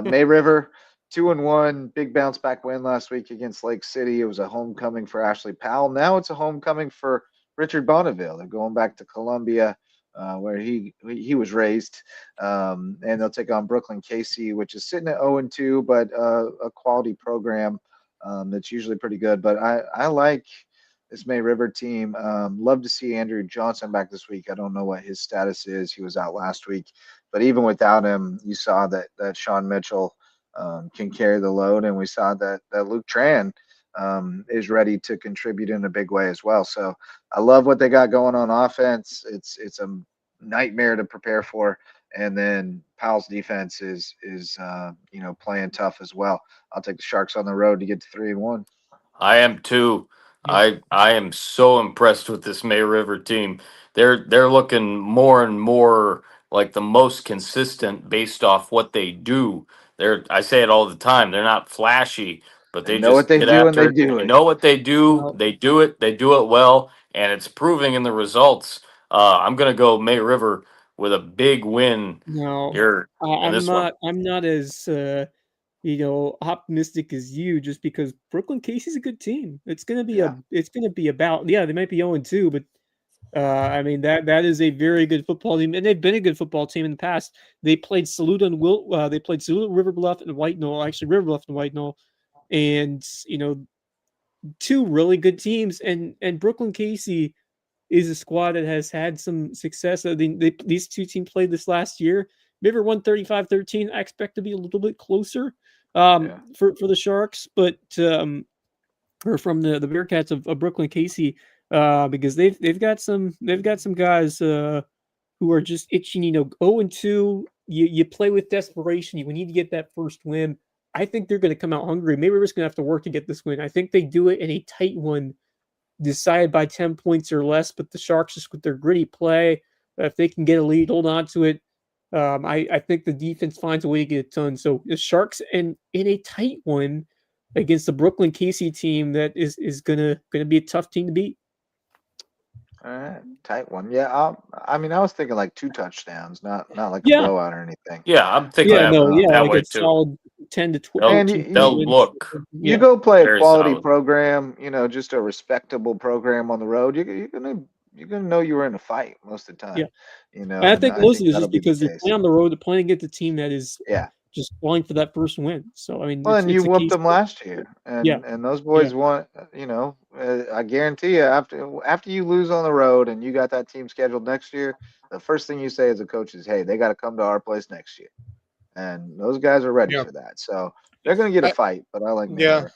May River 2-1, big bounce back win last week against Lake City. It was a homecoming for Ashley Powell. Now it's a homecoming for Richard Bonneville. They're going back to Columbia. Where he was raised, and they'll take on Brooklyn Casey, which is sitting at 0-2, but a quality program that's usually pretty good. But I like this May River team. Love to see Andrew Johnson back this week. I don't know what his status is. He was out last week, but even without him, you saw that Sean Mitchell can carry the load, and we saw that Luke Tran is ready to contribute in a big way as well. So I love what they got going on offense. It's a nightmare to prepare for, and then Powell's defense is playing tough as well. I'll take the Sharks on the road to get to 3-1. I am too. I am so impressed with this May River team. They're looking more and more like the most consistent based off what they do. I say it all the time. They're not flashy, but They they know what just they get do and after they it. do They it. know what they do. Well, They do it well, and it's proving in the results. I'm gonna go May River with a big win no, here in I'm this one. not. I'm not as optimistic as you, just because Brooklyn Casey's a good team. It's gonna be Yeah. about, yeah, they might be 0-2, but I mean that is a very good football team, and they've been a good football team in the past. They played Saluda and they played Saluda, River Bluff, and White Knoll. Actually, River Bluff and White Knoll, and two really good teams. And Brooklyn Casey is a squad that has had some success. I mean, these two teams played this last year. River won 35-13. I expect to be a little bit closer Yeah. for the Sharks, but or from the Bearcats of Brooklyn Casey, because they've got some guys who are just itching. 0-2. You play with desperation. You need to get that first win. I think they're going to come out hungry. Maybe we're just going to have to work to get this win. I think they do it in a tight one, decided by 10 points or less. But the Sharks, just with their gritty play, if they can get a lead, hold on to it. I think the defense finds a way to get it done. So the Sharks in a tight one against the Brooklyn Casey team that is gonna be a tough team to beat. All right, tight one. Yeah, I mean, I was thinking like 2 touchdowns, not like a Yeah, blowout or anything. Yeah, I'm thinking yeah, But no, yeah, that like way a too. solid 10 to 12. They'll and 10 they'll wins. look you Yeah, go play a very quality solid. program, just a respectable program on the road. You're gonna know you were in a fight most of the yeah. time, And I and think I most of think it is that'll just be the because they're case. playing on the road, they're playing against a team that is Yeah. just flying for that first win. So I mean, Well, and you it's a whooped case. them last year, Yeah, and those yeah, boys want, I guarantee you, after you lose on the road and you got that team scheduled next year, the first thing you say as a coach is, "Hey, they got to come to our place next year," and those guys are ready Yeah. for that. So they're going to get a fight, but I like May Yeah, River.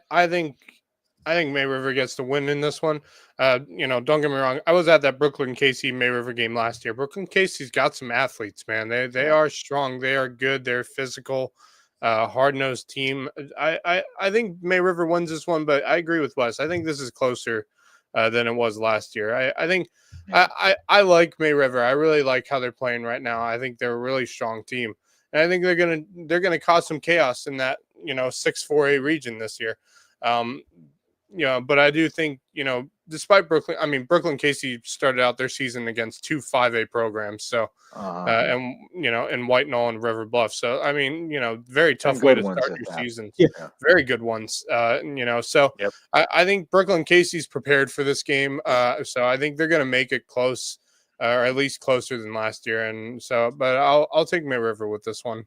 I think May River gets the win in this one. Don't get me wrong. I was at that Brooklyn Casey May River game last year. Brooklyn Casey's got some athletes, man. They Yeah. are strong. They are good. They're physical. hard-nosed team. I think May River wins this one, but I agree with Wes. I think this is closer than it was last year. I think I like May River. I really like how they're playing right now. I think they're a really strong team, and I think they're gonna cause some chaos in that 6-4A region this year. But I do think despite Brooklyn Casey started out their season against 2 5A programs, so and White Knoll and River Bluff. So very tough way to start your season. Yeah. Very good ones. So Yep. I think Brooklyn Casey's prepared for this game. So I think they're going to make it close, or at least closer than last year. And so, but I'll take May River with this one.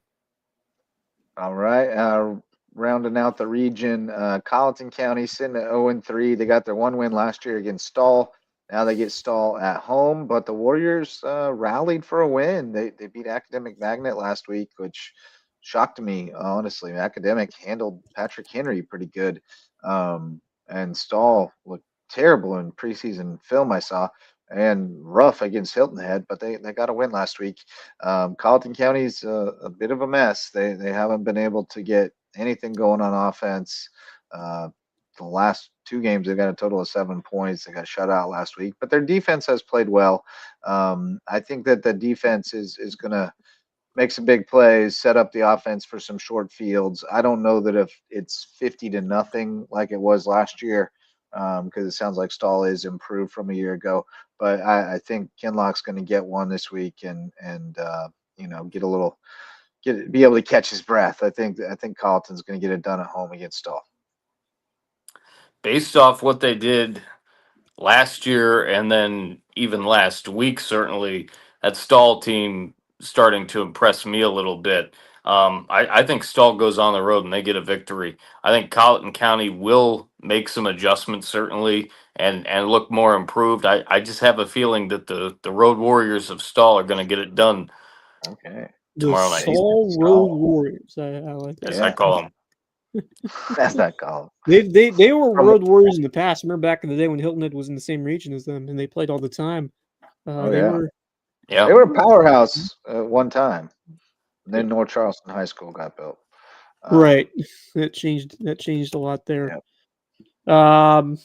All right. Rounding out the region, Colleton County sitting at 0-3. They got their one win last year against Stall. Now they get Stall at home, but the Warriors rallied for a win. They beat Academic Magnet last week, which shocked me, honestly. Academic handled Patrick Henry pretty good, and Stall looked terrible in preseason film I saw, and rough against Hilton Head, but they got a win last week. Colleton County's a bit of a mess. They haven't been able to get anything going on offense. The last 2 games, they've got a total of 7 points. They got shut out last week, but their defense has played well. I think that the defense is going to make some big plays, set up the offense for some short fields. I don't know that if it's 50-0 like it was last year, because it sounds like Stall is improved from a year ago. But I think Kinlock's going to get one this week and be able to catch his breath. I think Colleton's going to get it done at home against Stall. Based off what they did last year and then even last week, certainly that Stall team starting to impress me a little bit. I think Stall goes on the road and they get a victory. I think Colleton County will make some adjustments, certainly, and look more improved. I just have a feeling that the Road Warriors of Stall are going to get it done. Okay. Tomorrow night. Stall Road Warriors. I like that. As I call them. That's not call. They were Road Warriors in the past. Remember back in the day when Hilton Head was in the same region as them and they played all the time. They were a powerhouse at one time. And then North Charleston High School got built. Right. That changed a lot there. Yep.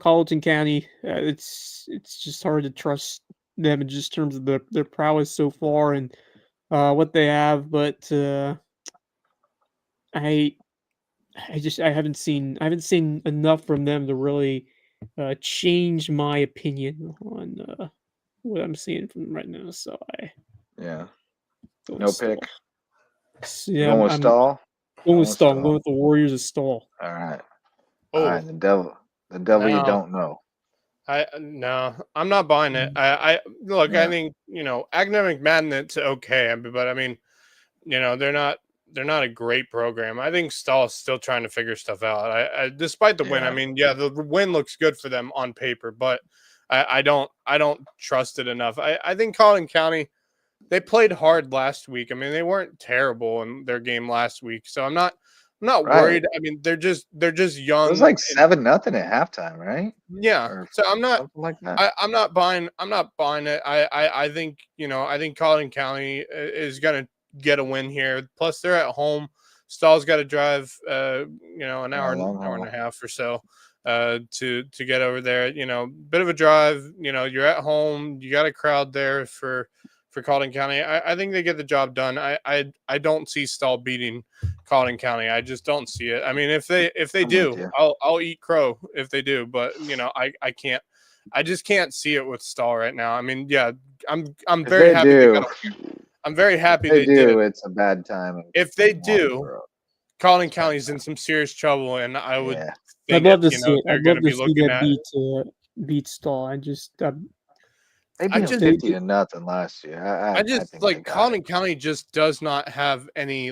Colleton County, it's just hard to trust them in just terms of their prowess so far and what they have, but I haven't seen enough from them to really change my opinion on what I'm seeing from them right now. So no pick. Yeah, going with Stall. Going with Stall. I'm going with the Warriors of Stall. All right. Oh, all right. The devil you don't know. No, I'm not buying it. I think Academic Magnet's okay, but I mean, they're not a great program. I think Stahl's still trying to figure stuff out. Despite the win, I mean, the win looks good for them on paper, but I don't trust it enough. I think Colleton County, they played hard last week. I mean, they weren't terrible in their game last week, so I'm not worried. I mean, they're just young. It was like 7-0 at halftime, right? Yeah. Or so I'm not like that. I'm not buying it. I think Colleton County is gonna get a win here. Plus they're at home. Stahl's got to drive an hour and a half or so to get over there. Bit of a drive. You're at home. You got a crowd there for Colleton County. I think they get the job done. I don't see Stahl beating Colleton County. I just don't see it. I mean, if they do, I'll eat crow if they do. But I can't. I just can't see it with Stahl right now. I mean, I'm very happy. I'm very happy they did. It's a bad time. If they do, Colleton County's in some serious trouble, and I would. I'd love to see it. I'd love to see that beat Stahl. They beat 50-0 last year. I just like Colleton County just does not have any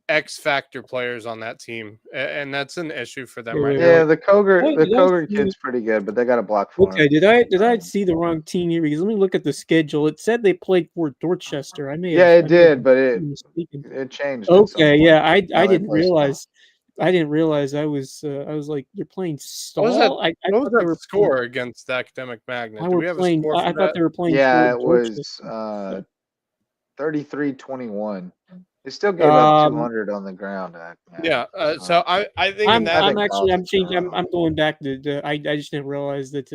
X factor players on that team, and that's an issue for them right now. Yeah, the Koger kid's pretty good, but they got a block for him. Okay, did I see the wrong team here? Because let me look at the schedule. It said they played for Dorchester. It did, but it changed. Okay, yeah, I didn't realize. I didn't realize I was like, you're playing Stall. What was that score against Academic Magnet? Do we have a score for I thought they were playing. Yeah, it was 33-21. They still gave up 200 on the ground. Yeah. So I think I'm changing. I'm going back to. I just didn't realize that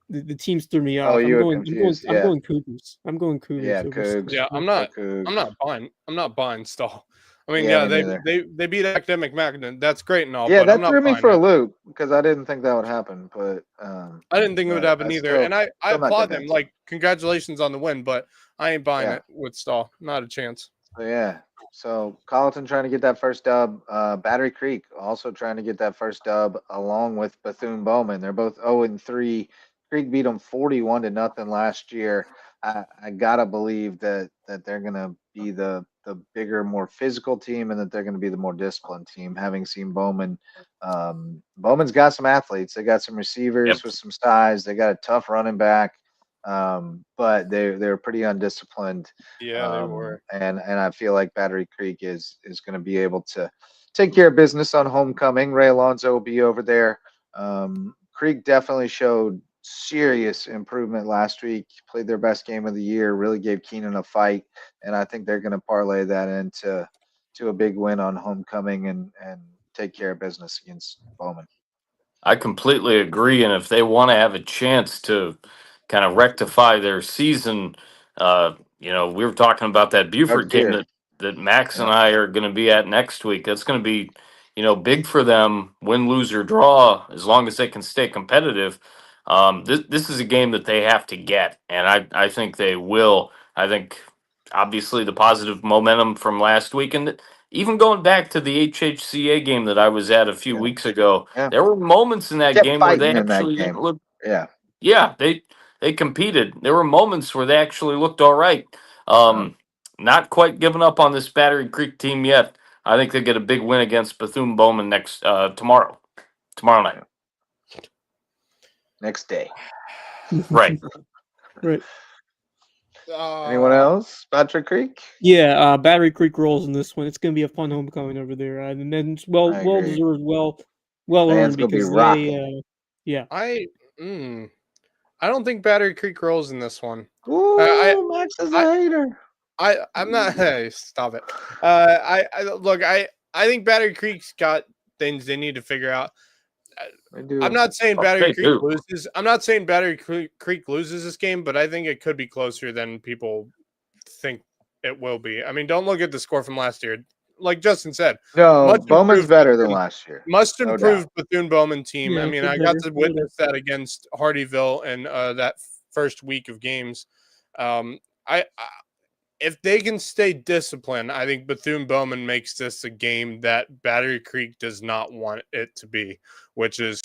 the teams threw me off. Oh, you were confused. I'm going Cougars. I'm going Cougars. Yeah, over Cougs. Yeah, I'm not buying Stahl. I mean, yeah, they beat Academic Magnet. That's great and all. Yeah, but I'm that not threw me buying for a it. loop because I didn't think that would happen. But I didn't think it would happen either. And I applaud them. convinced. Like, congratulations on the win, but I ain't buying Yeah. it with Stahl. Not a chance. So yeah. So Colleton trying to get that first dub. Battery Creek also trying to get that first dub along with Bethune-Bowman. They're both 0-3. Creek beat them 41-0 last year. I gotta believe that they're gonna be the bigger, more physical team, and that they're gonna be the more disciplined team. Having seen Bowman, Bowman's got some athletes. They got some receivers with some size. They got a tough running back, but they're pretty undisciplined. Yeah, they were. And I feel like Battery Creek is gonna be able to take care of business on homecoming. Ray Alonso will be over there. Creek definitely showed serious improvement last week. Played their best game of the year. Really gave Keenan a fight, and I think they're going to parlay that into a big win on homecoming and take care of business against Bowman. I completely agree, and if they want to have a chance to kind of rectify their season, we were talking about that Buford game that Max and I are going to be at next week. That's going to be, big for them, win, lose, or draw, as long as they can stay competitive. This is a game that they have to get, and I think they will. I think, obviously, the positive momentum from last week, and even going back to the HHCA game that I was at a few weeks ago, there were moments in that game where they actually didn't look. Yeah, they competed. There were moments where they actually looked all right. Not quite giving up on this Battery Creek team yet. I think they get a big win against Bethune-Bowman tomorrow night. Next day. Right. Right. Anyone else? Battery Creek? Yeah, Battery Creek rolls in this one. It's going to be a fun homecoming over there, and then it's well deserved, well earned because they. I don't think Battery Creek rolls in this one. Ooh, Max is a hater. I'm not. Hey, stop it. I think Battery Creek's got things they need to figure out. I'm not saying Battery Creek loses. I'm not saying Battery Creek loses this game, but I think it could be closer than people think it will be. I mean, don't look at the score from last year. Like Justin said, no, Bowman's better than last year. Must improve Bethune-Bowman team. Yeah, I mean, I got to witness that against Hardyville and that first week of games. If they can stay disciplined, I think Bethune-Bowman makes this a game that Battery Creek does not want it to be, which is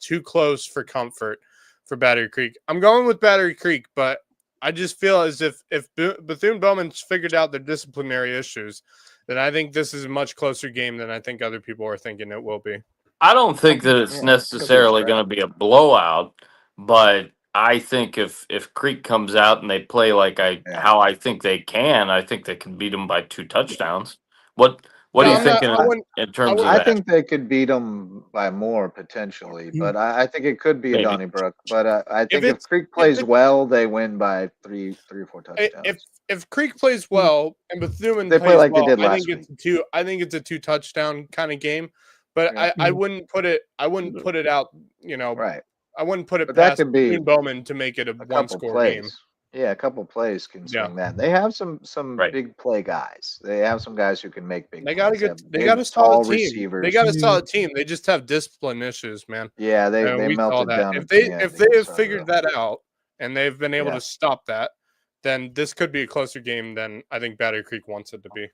too close for comfort for Battery Creek. I'm going with Battery Creek, but I just feel as if Bethune-Bowman's figured out their disciplinary issues, then I think this is a much closer game than I think other people are thinking it will be. I don't think that it's necessarily going to be a blowout, but I think if Creek comes out and they play like how I think they can, I think they can beat them by 2 touchdowns. What do you think in terms of that? I think they could beat them by more potentially, but I think it could be a Donnybrook. But I think if Creek plays well, they win by 3 or 4 touchdowns. If Creek plays well and Bethune they play like they did last I think it's a 2 touchdown kind of game. But I wouldn't put it out, right. I wouldn't put it past Bowman to make it a 1-score game. Yeah, a couple plays can swing that. They have some big play guys. They have some guys who can make big plays. They got a solid team. Receivers. They got a solid team. They just have discipline issues, man. Yeah, they melted down. If they have figured that out and they've been able to stop that, then this could be a closer game than I think Battery Creek wants it to be.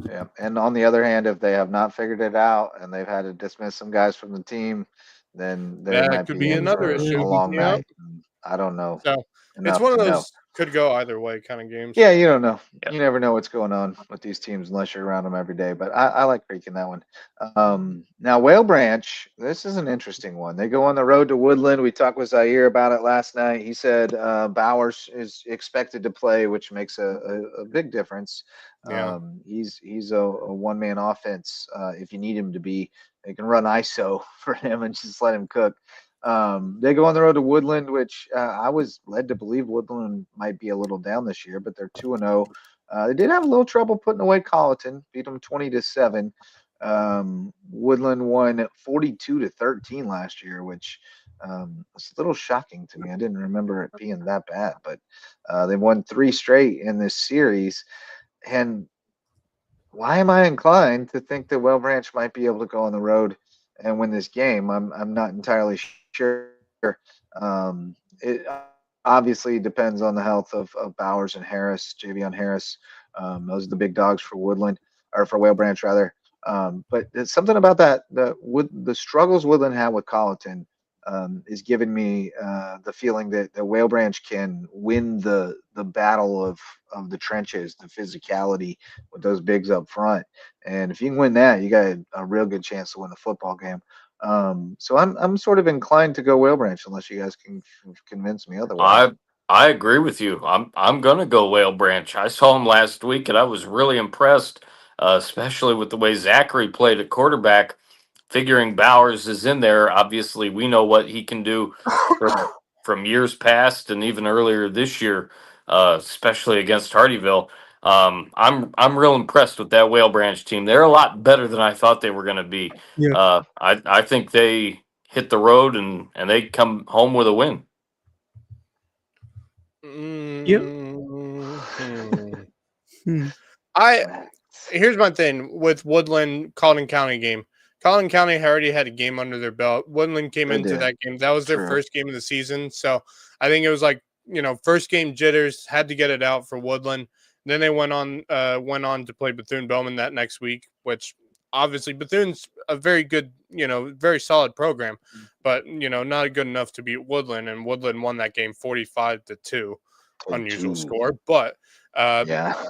Yeah, and on the other hand, if they have not figured it out and they've had to dismiss some guys from the team, then there might be another issue. A long night. I don't know. So it's one of those could go either way kind of games. Yeah, you don't know. Yep. You never know what's going on with these teams unless you're around them every day. But I like Creek in that one. Now Whale Branch, this is an interesting one. They go on the road to Woodland. We talked with Zaire about it last night. He said Bowers is expected to play, which makes a big difference. Yeah. He's a one-man offense. If you need him to be, they can run ISO for him and just let him cook. They go on the road to Woodland, which I was led to believe Woodland might be a little down this year, but they're 2-0. They did have a little trouble putting away Colleton, beat them 20-7. Woodland won 42-13 last year, which was a little shocking to me. I didn't remember it being that bad, but they won 3 straight in this series. And why am I inclined to think that Well Branch might be able to go on the road and win this game? I'm not entirely sure. It obviously depends on the health of Bowers and Harris, Javion Harris. Those are the big dogs for Woodland, or for Whale Branch rather. But there's something about that the struggles Woodland had with Colleton is giving me the feeling that the Whale Branch can win the battle of the trenches, the physicality with those bigs up front. And if you can win that, you got a real good chance to win the football game. So I'm sort of inclined to go Whale Branch unless you guys can convince me otherwise. I agree with you. I'm gonna go Whale Branch. I saw him last week, and I was really impressed, especially with the way Zachary played at quarterback. Figuring Bowers is in there, obviously we know what he can do from years past and even earlier this year, especially against Hardyville. I'm real impressed with that Whale Branch team. They're a lot better than I thought they were going to be. Yeah. I think they hit the road and they come home with a win. Yep. Here's my thing with Woodland Colleton County game. Colleton County already had a game under their belt. Woodland came into that game. That was their first game of the season. So I think it was like, first game jitters, had to get it out for Woodland. Then they went on to play Bethune-Bowman that next week, which obviously Bethune's a very good, very solid program, but, not good enough to beat Woodland. And Woodland won that game 45-2, unusual score. But, I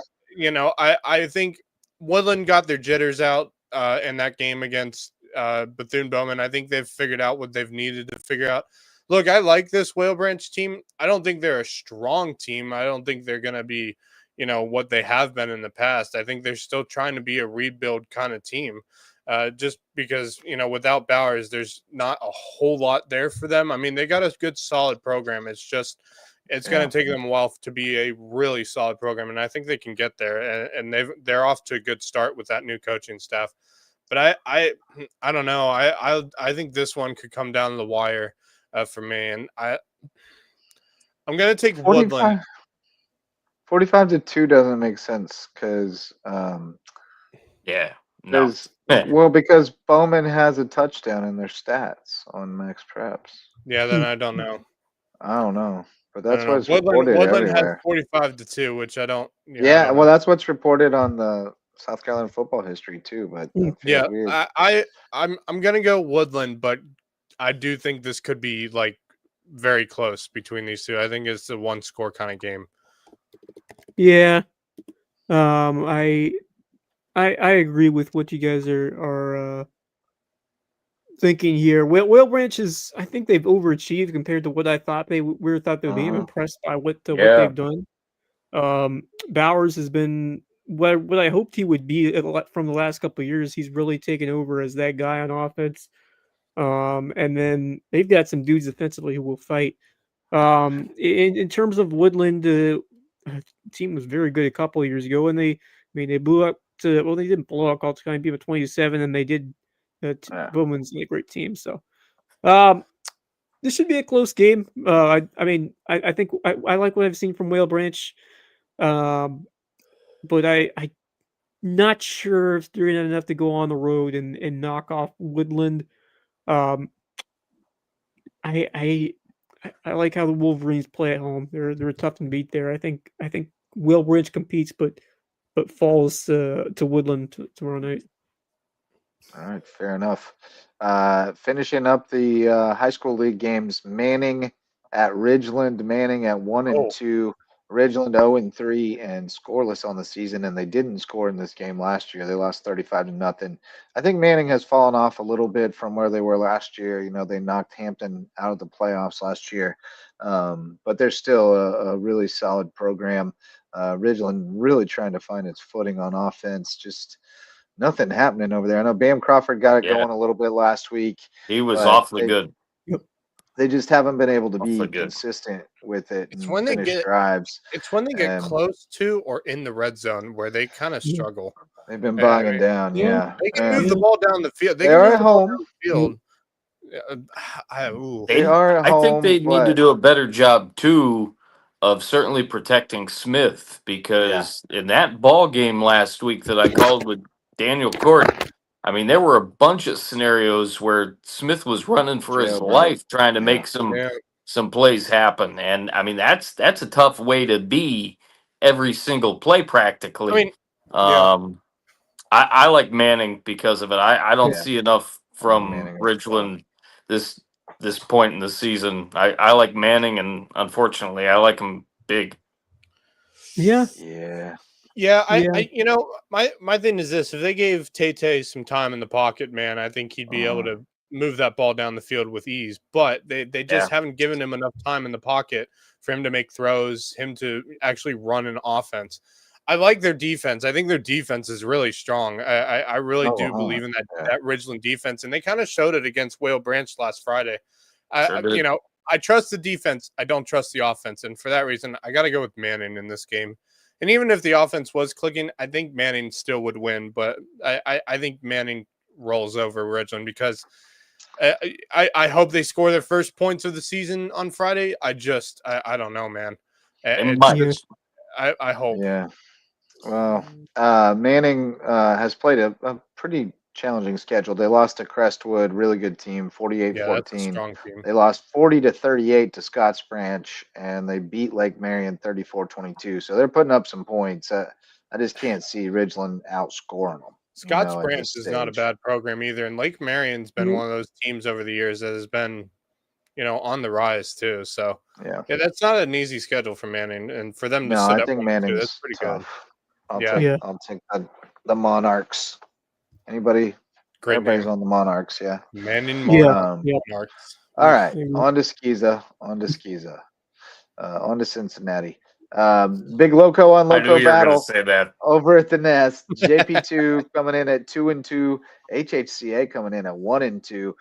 think Woodland got their jitters out in that game against Bethune-Bowman. I think they've figured out what they've needed to figure out. Look, I like this Whale Branch team. I don't think they're a strong team. I don't think they're going to be, what they have been in the past. I think they're still trying to be a rebuild kind of team. Just because, without Bowers, there's not a whole lot there for them. I mean, they got a good, solid program. It's just, it's going to take them a while to be a really solid program, and I think they can get there. And they're off to a good start with that new coaching staff. But I don't know. I think this one could come down to the wire for me, and I'm going to take 45, Woodland. 45-2 doesn't make sense because because Bowman has a touchdown in their stats on Max Preps. Yeah, then I don't know. I don't know. But that's what's reported Woodland everywhere. Has 45-2, which I don't. Yeah, well, that's what's reported on the South Carolina football history too. But yeah, weird. I'm gonna go Woodland, but I do think this could be like very close between these two. I think it's a one score kind of game. Yeah, I agree with what you guys are thinking here. Whale Branch is, I think they've overachieved compared to what I thought they would be. I'm impressed by what they've done. Bowers has been what I hoped he would be from the last couple of years. He's really taken over as that guy on offense. And then they've got some dudes defensively who will fight. In terms of Woodland, the team was very good a couple of years ago, and they blew up to, well, they didn't blow out Colts County, beat 27, and they did. Bowman's a great team, so this should be a close game. I think I like what I've seen from Whale Branch, but I'm not sure if they're gonna have enough to go on the road and knock off Woodland. I like how the Wolverines play at home. They're a tough to beat there. I think Whale Branch competes, but falls to Woodland tomorrow night. All right, fair enough. Finishing up the high school league games, Manning at Ridgeland. Manning at 1-2. Ridgeland 0-3 and scoreless on the season, and they didn't score in this game last year. They lost 35-0. I think Manning has fallen off a little bit from where they were last year. They knocked Hampton out of the playoffs last year, but they're still a really solid program. Ridgeland really trying to find its footing on offense. Just nothing happening over there. I know Bam Crawford got it going a little bit last week. He was awfully good. They just haven't been able to Awfully be good. consistent with it It's and when they finish get drives. it's when they get And close to or in the red zone where they kind of struggle. they've been I bogging mean, down, yeah. they can move And the ball down the field. They they can are move at the ball home. down the field. They are at I think home, they need to but do a better job too of certainly protecting Smith, yeah, because in that ball game last week that I called with Daniel Court, I mean there were a bunch of scenarios where Smith was running for his jailbreak. life trying to Yeah. make some plays happen, and I mean that's a tough way to be every single play practically. I mean, yeah. I like Manning because of it. I don't Yeah. see enough from Manning is Ridgeland this point in the season. I like Manning, and unfortunately, I like him big. Yeah. Yeah. Yeah, Yeah. I my thing is this: if they gave Tay some time in the pocket, man, I think he'd be able to move that ball down the field with ease. But they just haven't given him enough time in the pocket for him to make throws, him to actually run an offense. I like their defense. I think their defense is really strong. I really do believe in that Ridgeland defense, and they kind of showed it against Whale Branch last Friday. Sure did. I trust the defense. I don't trust the offense, and for that reason, I got to go with Manning in this game. And even if the offense was clicking, I think Manning still would win. But I think Manning rolls over Ridgeland because I hope they score their first points of the season on Friday. I don't know, man. I hope. Yeah. Well, Manning has played a pretty challenging schedule. They lost to Crestwood, really good team, 48-14. Yeah, that's a strong team. They lost 40-38 to Scotts Branch, and they beat Lake Marion 34-22. So they're putting up some points. I just can't see Ridgeland outscoring them. Scotts Branch is not a bad program either, and Lake Marion's been one of those teams over the years that has been, on the rise too. So yeah, that's not an easy schedule for Manning, and for them to sit up 1-2, that's pretty tough. good. I'll take the Monarchs. Anybody? Great Everybody's name. on the Monarchs, yeah. Manning Monarchs. All right, on to Skeeza. On to Cincinnati. Big Loco on Loco battle say that. over at the Nest. JP2 coming in at 2-2. HHCA coming in at 1-2. We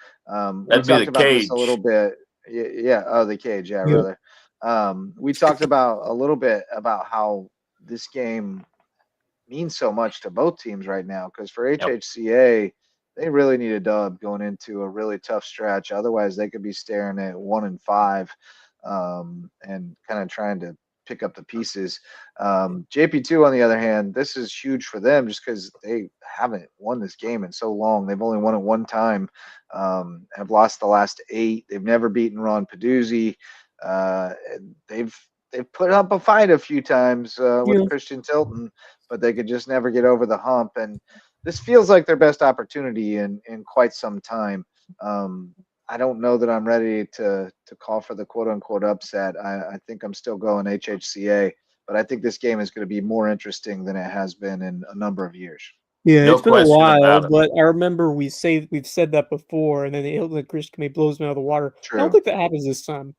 talked about this a little bit. Yeah. Oh, the cage. Yeah, rather. We talked about a little bit about how this game means so much to both teams right now, because for HHCA, they really need a dub going into a really tough stretch. Otherwise, they could be staring at 1-5 and kind of trying to pick up the pieces. JP2, on the other hand, this is huge for them just because they haven't won this game in so long. They've only won it one time, have lost the last 8. They've never beaten Ron Peduzzi. They've put up a fight a few times with Christian Tilton, but they could just never get over the hump. And this feels like their best opportunity in quite some time. I don't know that I'm ready to call for the quote unquote upset. I think I'm still going HHCA, but I think this game is going to be more interesting than it has been in a number of years. Yeah, it's been a while, but I remember we've said that before, and then the Hilton Christian blows me out of the water. True. I don't think that happens this time.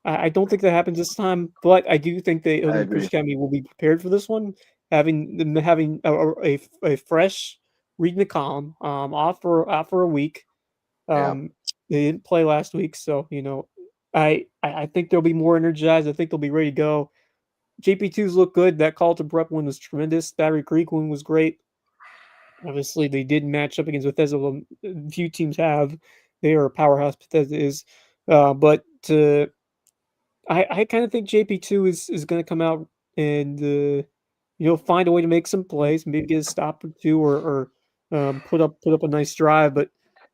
I don't think that happens this time, but I do think that Hilton Christian will be prepared for this one, having a fresh reading the column off for a week. They didn't play last week, so I think they'll be more energized. I think they'll be ready to go. JP2's look good. That Carlton Prep one was tremendous. Battery Creek one was great. Obviously, they did match up against Bethesda. Few teams have. They are a powerhouse. Bethesda is, but I kind of think JP2 is going to come out and find a way to make some plays, maybe get a stop or two, or put up a nice drive. But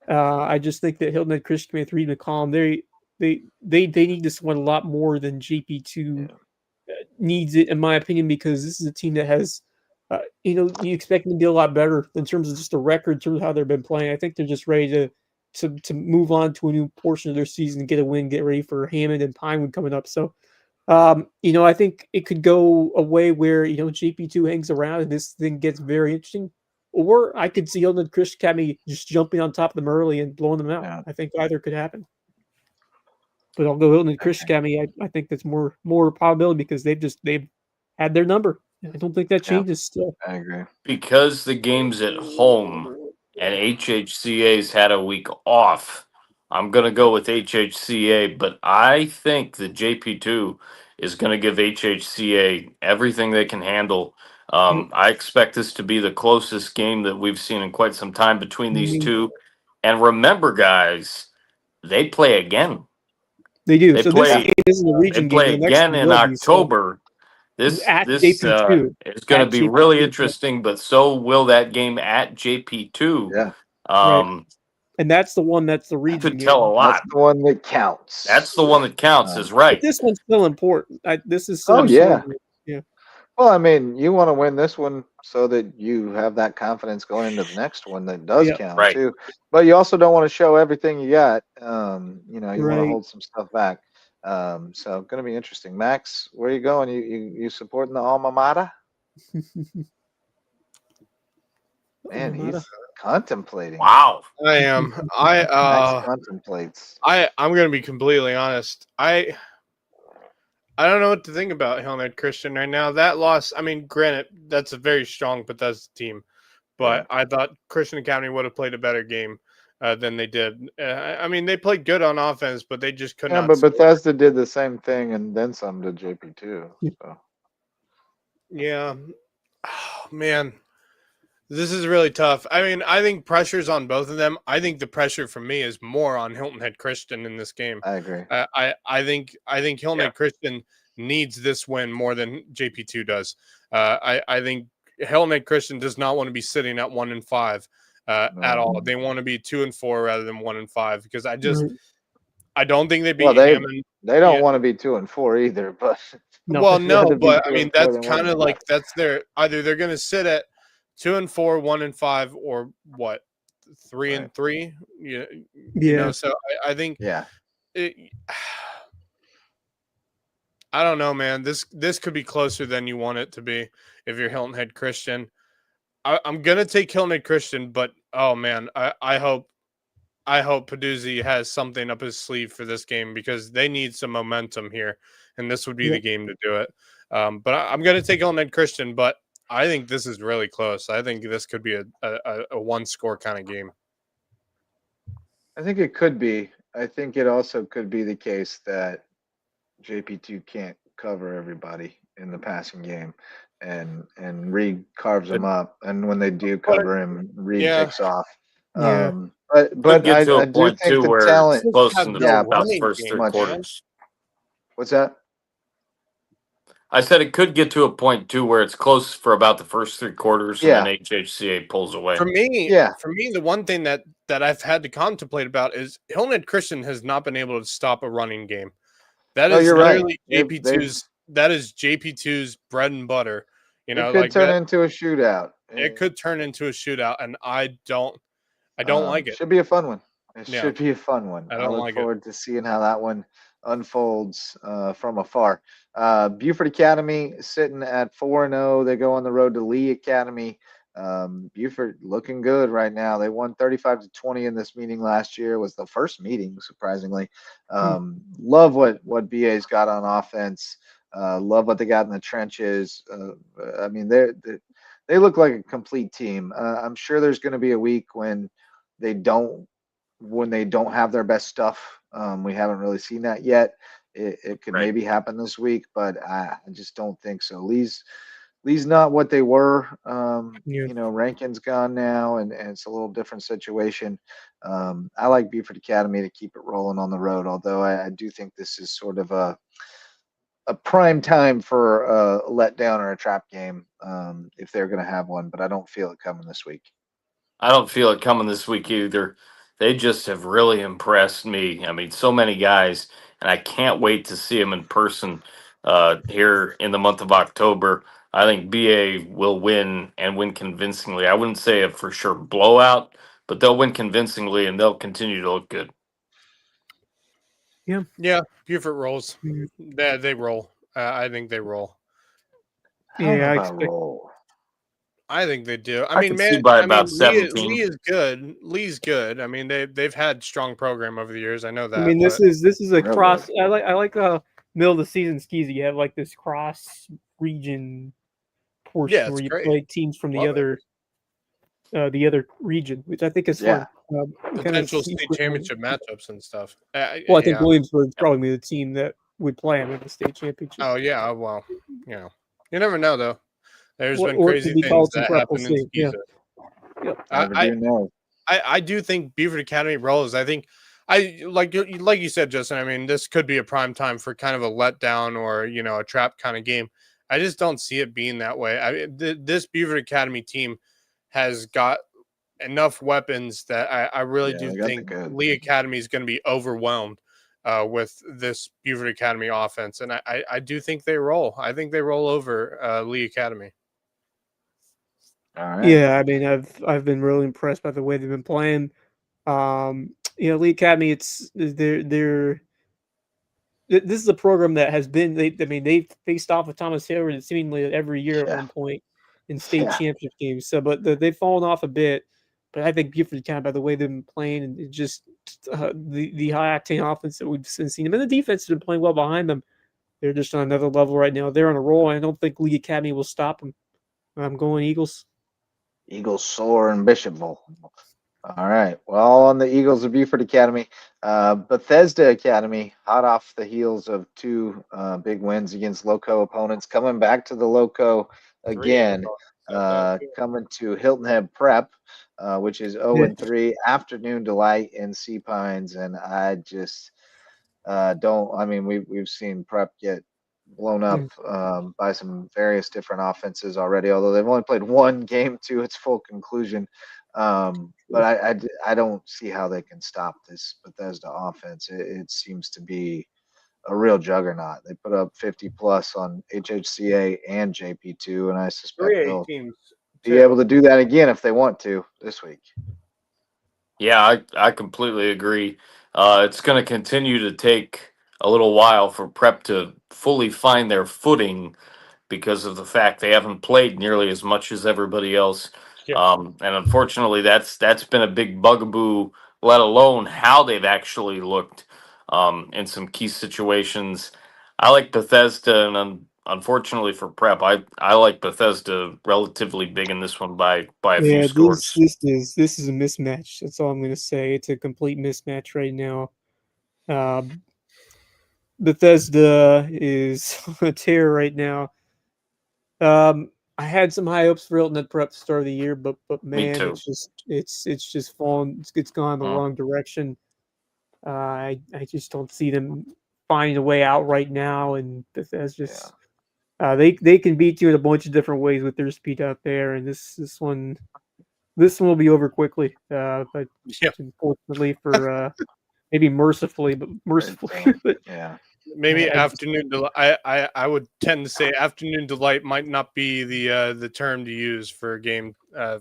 I just think that Hilton Head Christian Committee reading the column, they need to sweat a lot more than JP2 needs it, in my opinion, because this is a team that has, you expect them to be a lot better in terms of just the record, in terms of how they've been playing. I think they're just ready to move on to a new portion of their season, get a win, get ready for Hammond and Pinewood coming up. So, I think it could go a way where, JP2 hangs around and this thing gets very interesting. Or I could see Hilton Christian Academy just jumping on top of them early and blowing them out. Yeah. I think either could happen. But I'll go Hilton Christian Academy. I think that's more probability because they've had their number. I don't think that changes still. I agree. Because the game's at home and HHCA's had a week off, I'm going to go with HHCA, but I think that JP2 is going to give HHCA everything they can handle. I expect this to be the closest game that we've seen in quite some time between these two. And remember, guys, they play again. They do. They So play, this game isn't a region they play game. The next again one in will be, so October. This at is JP2. going to At be really JP2. interesting, but so will that game at JP2. Yeah. Right. And that's the one that's the That region could game. tell a lot. That's the one that counts. That's the one that counts, is right. But this one's still important. This is still yeah. Yeah. Well, I mean, you want to win this one so that you have that confidence going into the next one that does count right. too. But you also don't want to show everything you got. You want to hold some stuff back. So going to be interesting. Max, where you going? You supporting the alma mater? Man, he's contemplating. Wow. I am. Max contemplates. I'm gonna be completely honest. I don't know what to think about Hail Mary Christian right now. That loss, I mean, granted, that's a very strong Bethesda team, but I thought Christian Academy would have played a better game than they did. I mean, they played good on offense, but they just could not. But Bethesda did the same thing and then some to JP2. So. Yeah. Oh, man. This is really tough. I mean, I think pressure's on both of them. I think the pressure for me is more on Hilton Head Christian in this game. I agree. I think Hilton Head Christian needs this win more than JP2 does. I think Hilton Head Christian does not want to be sitting at 1-5 at all. They want to be 2-4 rather than 1-5 because I don't think they beat Hammond. They don't want to be 2-4 either, but but I mean that's kind of like that's their either they're going to sit at 2-4, 1-5, or what, 3-3. So I think I don't know, man. This could be closer than you want it to be if you're Hilton Head Christian. I'm gonna take Hilton Head Christian, but oh man, I hope Peduzzi has something up his sleeve for this game because they need some momentum here, and this would be the game to do it. But I'm gonna take Hilton Head Christian, but I think this is really close. I think this could be a one-score kind of game. I think it could be. I think it also could be the case that JP2 can't cover everybody in the passing game, and Reed carves them up. And when they do cover him, Reed takes off. But I do think the talent close in the first 3 quarters. What's that? I said it could get to a point too where it's close for about the first 3 quarters, and then HHCA pulls away. For me, the one thing that I've had to contemplate about is Hilton Head Christian has not been able to stop a running game. That is literally JP2's. That is JP2's bread and butter. It could turn into a shootout. It could turn into a shootout, and I don't like it. Should be a fun one. It should be a fun one. I look forward to seeing how that one unfolds from afar. Buford Academy sitting at 4-0. They go on the road to Lee Academy. Buford looking good right now. They won 35-20 in this meeting last year. It was the first meeting, surprisingly. Love what BA's got on offense. Love what they got in the trenches. I mean, they look like a complete team. I'm sure there's going to be a week when they don't have their best stuff. We haven't really seen that yet. It could maybe happen this week, but I just don't think so. Lee's not what they were. Rankin's gone now, and it's a little different situation. I like Buford Academy to keep it rolling on the road, although I do think this is sort of a prime time for a letdown or a trap game if they're going to have one, but I don't feel it coming this week. I don't feel it coming this week either. They just have really impressed me. I mean, so many guys, and I can't wait to see them in person here in the month of October. I think BA will win and win convincingly. I wouldn't say a for sure blowout, but they'll win convincingly and they'll continue to look good. Yeah. Buford rolls. They roll. I think they roll. I think they do. I mean, man, Lee is good. Lee's good. I mean, they've had strong program over the years. I know that. I mean, this is a cross. I like middle of the season skis. You have like this cross region portion where you play teams from the other. the other region, which I think is fun. Potential state championship matchups and stuff. Well, I think Williamsburg's probably the team that would play them in the state championship. Oh yeah, well, you never know though. There's been or crazy things that happen in Skeezer. I do think Beaver Academy rolls. I think like you said, Justin. I mean, this could be a prime time for kind of a letdown or a trap kind of game. I just don't see it being that way. This Beaver Academy team has got enough weapons that I really do think Lee Academy is going to be overwhelmed with this Beaver Academy offense, and I do think they roll. I think they roll over Lee Academy. All right. Yeah, I mean, I've been really impressed by the way they've been playing. Lee Academy, they're this is a program that has been they've faced off with Thomas Hayward seemingly every year at one point in state championship games. So, but they've fallen off a bit. But I think Buford County, by the way they've been playing, and just the high octane offense that we've seen them, and the defense has been playing well behind them. They're just on another level right now. They're on a roll, and I don't think Lee Academy will stop them. I'm going Eagles. Eagles soar in Bishopville. All right. Well, on the Eagles of Buford Academy, Bethesda Academy, hot off the heels of two big wins against Lowco opponents, coming back to the Lowco again, coming to Hilton Head Prep, which is 0-3, Afternoon Delight in Sea Pines, and I just don't. I mean, we've seen Prep get blown up by some various different offenses already, although they've only played one game to its full conclusion. But I don't see how they can stop this Bethesda offense. It seems to be a real juggernaut. They put up 50 plus on HHCA and JP2, and I suspect they'll be able to do that again if they want to this week. Yeah, I completely agree. It's going to continue to take a little while for Prep to fully find their footing because of the fact they haven't played nearly as much as everybody else. And unfortunately, that's been a big bugaboo, let alone how they've actually looked in some key situations. I like Bethesda, and unfortunately for Prep, I like Bethesda relatively big in this one by a few scores. This is a mismatch. That's all I'm going to say. It's a complete mismatch right now. Bethesda is on a tear right now. I had some high hopes for Hilton at Prep start of the year, but man, it's just fallen. It's gone the wrong direction. I just don't see them finding a way out right now, and that's just they can beat you in a bunch of different ways with their speed out there, and this one will be over quickly. But unfortunately for maybe mercifully, but maybe afternoon delight. I would tend to say afternoon delight might not be the term to use for a game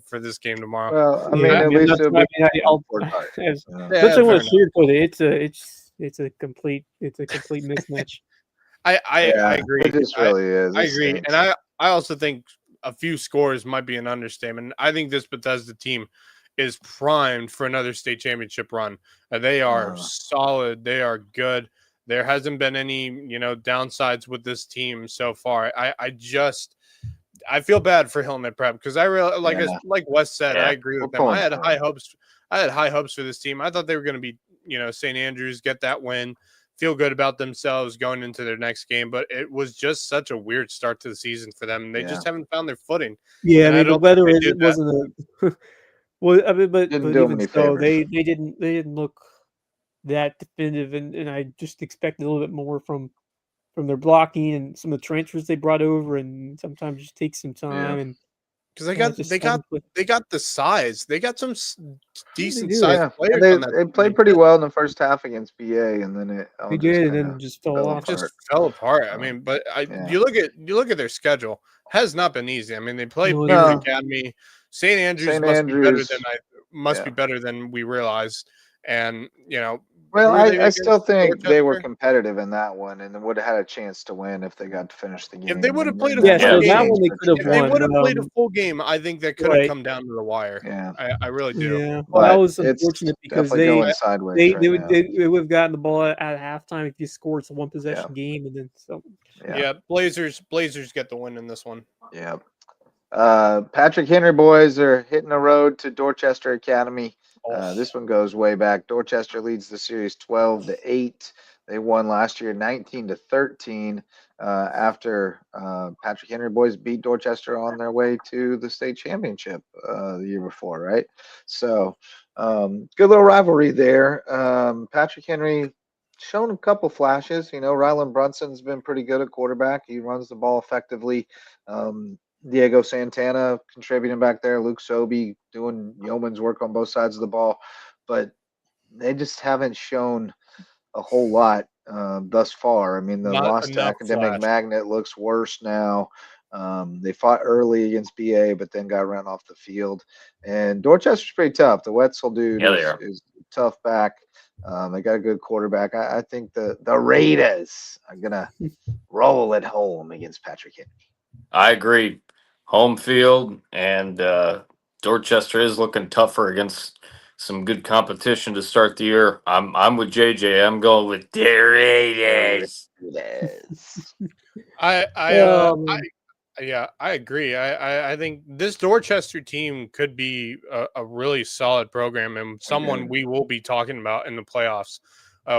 for this game tomorrow. Well, I mean, at least it'll be. That's what I want to cheer for. It's a complete mismatch. I agree. It just really is. I agree, and I also think a few scores might be an understatement. I think this Bethesda team is primed for another state championship run. They are solid. They are good. There hasn't been any, downsides with this team so far. I feel bad for Hilton at Prep because I really like Wes said. I agree with them. I had high hopes. I had high hopes for this team. I thought they were going to be, St. Andrews, get that win, feel good about themselves going into their next game. But it was just such a weird start to the season for them. They just haven't found their footing. Yeah, the weather wasn't a. Well, I mean, but even so, they didn't look that definitive, and I just expected a little bit more from their blocking and some of the transfers they brought over, and sometimes just takes some time. And because they got the size, they got some decent size players. They played pretty well in the first half against BA, and then it just fell off. Just fell apart. I mean, but you look at their schedule, has not been easy. I mean, they played Beaver Academy. St. Andrews must be better than we realized, and Well, I still think they were competitive in that one, and would have had a chance to win if they got to finish the game. If they would have played a full game, they would have played a full game. I think that could have come down to the wire. Yeah, I really do. Yeah, well, that was unfortunate because they would have gotten the ball at halftime if you scored. It's a one possession game, and then Blazers get the win in this one. Yeah. Patrick Henry boys are hitting the road to Dorchester Academy. This one goes way back. Dorchester leads the series 12-8. They won last year 19-13 after Patrick Henry boys beat Dorchester on their way to the state championship the year before, right? So good little rivalry there. Patrick Henry shown a couple flashes. Rylan Brunson's been pretty good at quarterback. He runs the ball effectively. Diego Santana contributing back there. Luke Sobey doing yeoman's work on both sides of the ball. But they just haven't shown a whole lot thus far. I mean, the loss to Academic Magnet looks worse now. They fought early against BA, but then got run off the field. And Dorchester's pretty tough. The Wetzel dude is tough back. They got a good quarterback. I think the Raiders are going to roll at home against Patrick Henry. I agree. Home field, and Dorchester is looking tougher against some good competition to start the year. I'm with JJ. I'm going with the Raiders. I agree. I think this Dorchester team could be a really solid program and someone we will be talking about in the playoffs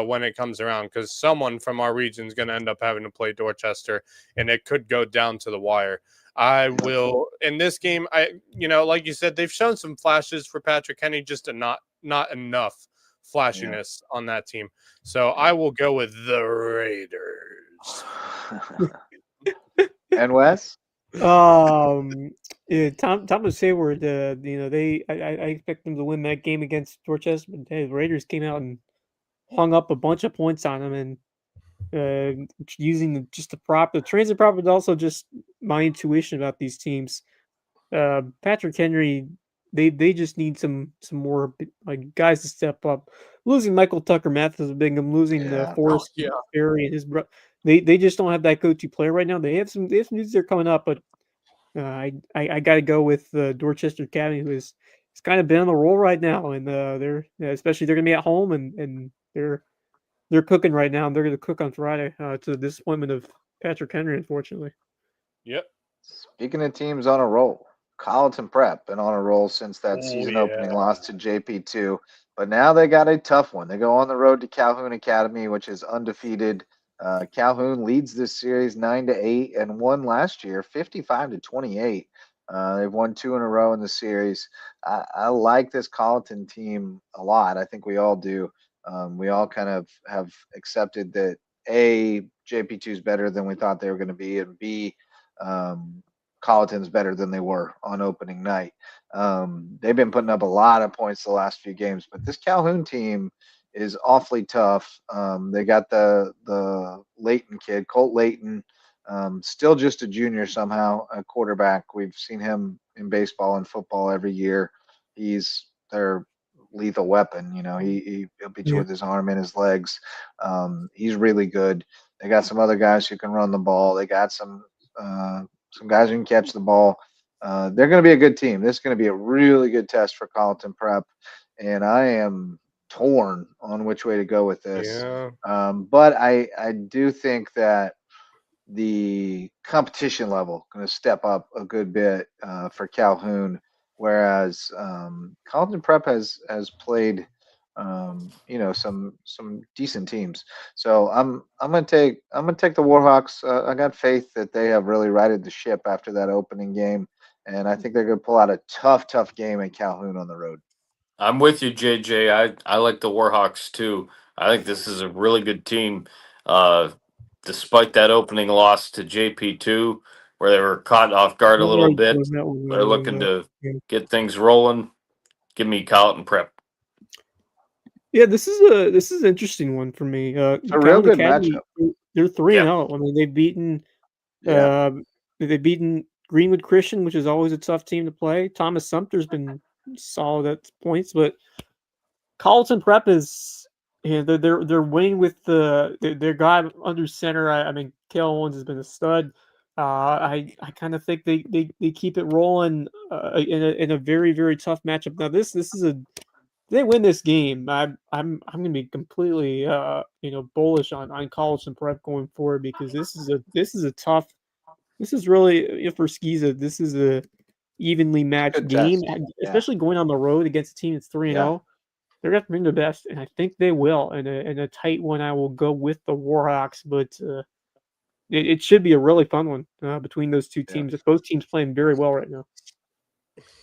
when it comes around, because someone from our region is going to end up having to play Dorchester, and it could go down to the wire. I will in this game. Like you said, they've shown some flashes for Patrick Henry, just not enough flashiness on that team. So I will go with the Raiders. And Wes? Thomas Hayward. I expect them to win that game against Dorchester, but the Raiders came out and hung up a bunch of points on them, and using the transit prop, but also just my intuition about these teams. Patrick Henry, they just need some more guys to step up. Losing Michael Tucker Mathis Bingham, losing Forrest Berry and his brother. They just don't have that go-to player right now. They have some dudes that are coming up, but I got to go with Dorchester Academy, who is kind of been on the roll right now, and they're especially they're going to be at home, and they're cooking right now, and they're going to cook on Friday to the disappointment of Patrick Henry, unfortunately. Yep. Speaking of teams on a roll, Colleton Prep been on a roll since that season opening loss to JP2, but now they got a tough one. They go on the road to Calhoun Academy, which is undefeated. Calhoun leads this series 9-8 and won last year 55-28. They've won 2 in a row in the series. I like this Colleton team a lot. I think we all do. We all kind of have accepted that A, JP2 is better than we thought they were going to be, and B, Colleton's better than they were on opening night. They've been putting up a lot of points the last few games, but this Calhoun team is awfully tough. They got the Layton kid, Colt Layton, still just a junior somehow, a quarterback. We've seen him in baseball and football every year. He's their lethal weapon. He'll beat you with his arm and his legs. He's really good. They got some other guys who can run the ball. They got some guys who can catch the ball. They're going to be a good team. This is going to be a really good test for Colleton Prep, and I am torn on which way to go with this. But I do think that the competition level going to step up a good bit for Calhoun, whereas Colleton Prep has played some decent teams. So I'm gonna take the Warhawks. I got faith that they have really righted the ship after that opening game, and I think they're gonna pull out a tough game at Calhoun on the road. I'm with you, JJ. I like the Warhawks too. I think this is a really good team. Despite that opening loss to JP2, where they were caught off guard a little bit, they're looking to get things rolling. Give me Colleton Prep. Yeah, this is an interesting one for me. It's a real good matchup. They're 3-0. I mean, they've beaten Greenwood Christian, which is always a tough team to play. Thomas Sumter's been solid at points, but Colleton Prep is they're winning with their guy under center. I mean, Kale Owens has been a stud. I kind of think they keep it rolling in a very, very tough matchup. Now this is if they win this game, I'm going to be completely bullish on Colleton Prep going forward, because this is really, for Skiza, this is evenly matched game, especially going on the road against a team that's 3-0. They're going to bring their best, and I think they will. In a tight one, I will go with the Warhawks, but it should be a really fun one between those two teams. Both teams playing very well right now.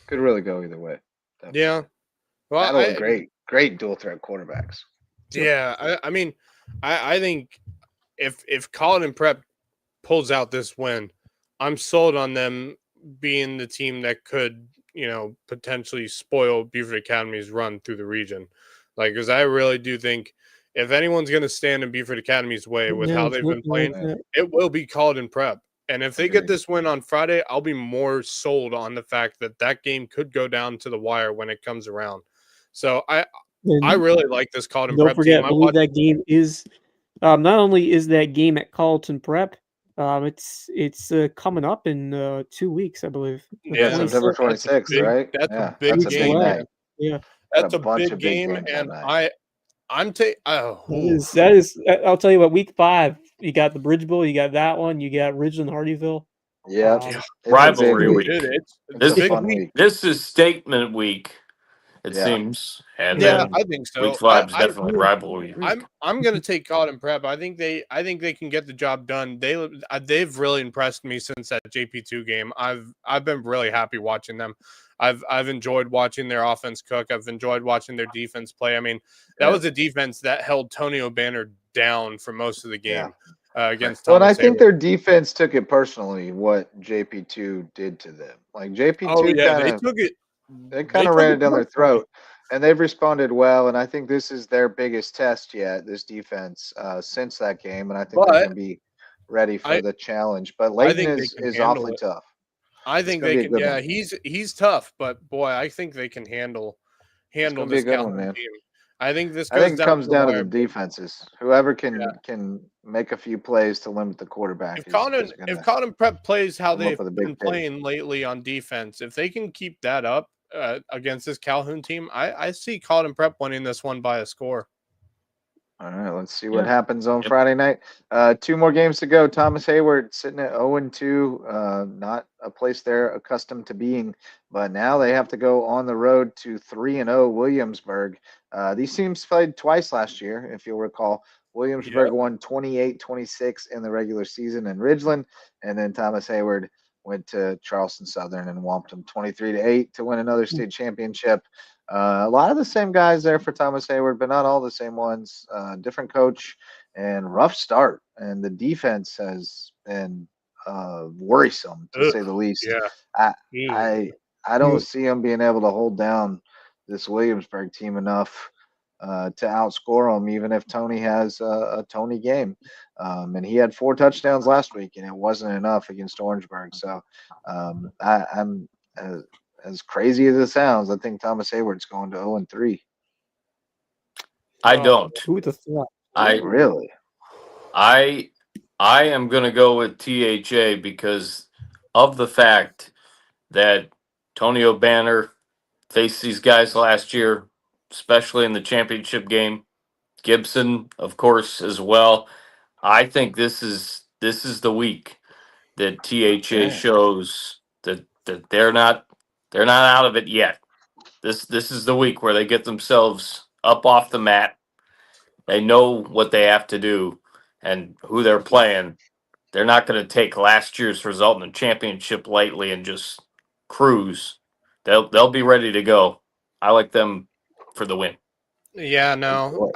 Could really go either way. Definitely. Yeah. Well, Battle of great dual threat quarterbacks. Yeah, I mean, I think if Colin and Prep pulls out this win, I'm sold on them being the team that could, potentially spoil Beaufort Academy's run through the region. Like, because I really do think if anyone's going to stand in Beaufort Academy's way with how they've been playing, it will be Colin and Prep. And if they get this win on Friday, I'll be more sold on the fact that game could go down to the wire when it comes around. So I really like this Carleton Prep team. Don't forget, I believe that game is not only is that game at Carleton Prep, it's coming up in 2 weeks, I believe. Yeah, September 26th, right? That's a big game. Night. Yeah, that's a big game, and that is. I'll tell you what. Week 5, you got the Bridge Bowl, you got that one, you got Ridgeland Hardyville. Yeah, rivalry week. It's a big week. This is statement week. It seems, and I think so. Week 5 is definitely rivalry. I'm going to take Carleton Prep. I think they can get the job done. They've really impressed me since that JP2 game. I've been really happy watching them. I've enjoyed watching their offense cook. I've enjoyed watching their defense play. I mean, that was a defense that held Tony O'Banner down for most of the game against Thomas. Well, and I think their defense took it personally what JP2 did to them. Like JP2 they took it. They kind of ran it down their throat, and they've responded well. And I think this is their biggest test yet, this defense, since that game. And I think they're going to be ready for the challenge. But Layton is awfully tough. I think they can. Yeah, he's tough, but boy, I think they can handle this Calhoun team. I think this. It comes down to the defenses. Whoever can make a few plays to limit the quarterback. If Colin Prep plays how they've been playing lately on defense, if they can keep that up against this Calhoun team, I see Colin Prep winning this one by a score. All right, let's see what happens on Friday night. 2 more games to go. Thomas Hayward sitting at 0-2, not a place they're accustomed to being, but now they have to go on the road to 3-0 Williamsburg. These teams played twice last year, if you'll recall. Williamsburg won 28-26 in the regular season in Ridgeland, and then Thomas Hayward went to Charleston Southern and whomped them 23-8 to win another state championship. A lot of the same guys there for Thomas Hayward, but not all the same ones. Different coach and rough start, and the defense has been worrisome to say the least. I don't see them being able to hold down this Williamsburg team enough to outscore them, even if Tony has a Tony game. And he had 4 touchdowns last week, and it wasn't enough against Orangeburg. So I'm as crazy as it sounds, I think Thomas Hayward's going to 0-3. I don't. Who would have thought? Really? I am going to go with THA because of the fact that Tony O'Banner faced these guys last year, especially in the championship game. Gibson, of course, as well. I think this is the week that THA shows that they're not out of it yet. This is the week where they get themselves up off the mat. They know what they have to do and who they're playing. They're not going to take last year's result in the championship lightly and just cruise. They'll be ready to go. I like them for the win. Yeah, no,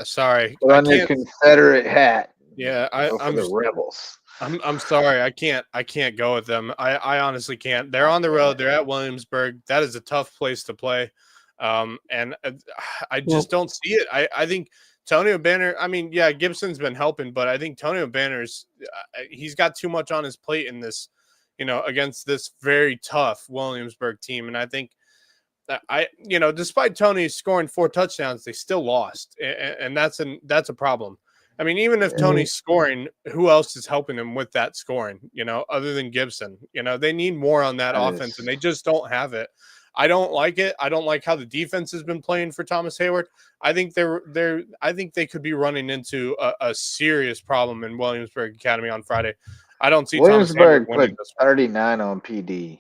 sorry. Put on your Confederate hat. Yeah, I'm the Rebels. I'm sorry. I can't go with them. I honestly can't. They're on the road. They're at Williamsburg. That is a tough place to play. And I just don't see it. I think Tony O'Banner, I mean, yeah, Gibson's been helping, but I think Tony O'Banner's he's got too much on his plate in this, against this very tough Williamsburg team. And I think despite Tony scoring 4 touchdowns, they still lost. And that's a problem. I mean, even if Tony's scoring, who else is helping him with that scoring, other than Gibson? They need more on that offense, and they just don't have it. I don't like it. I don't like how the defense has been playing for Thomas Hayward. I think I think they could be running into a serious problem in Williamsburg Academy on Friday. I don't see Williamsburg Thomas Hayward winning put 39 on PD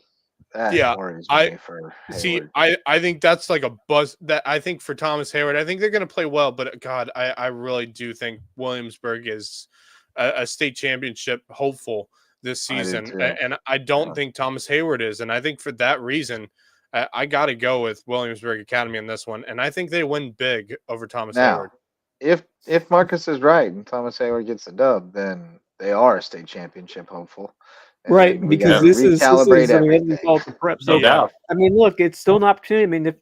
That worries me for Hayward. I think that's like a buzz that I think for Thomas Hayward, I think they're going to play well, but God, I really do think Williamsburg is a state championship hopeful this season. And I don't think Thomas Hayward is. And I think for that reason, I got to go with Williamsburg Academy in this one. And I think they win big over Thomas Hayward. If Marcus is right and Thomas Hayward gets the dub, then they are a state championship hopeful. Right, because this is everything. The prep. So, I mean, look, it's still an opportunity. I mean, if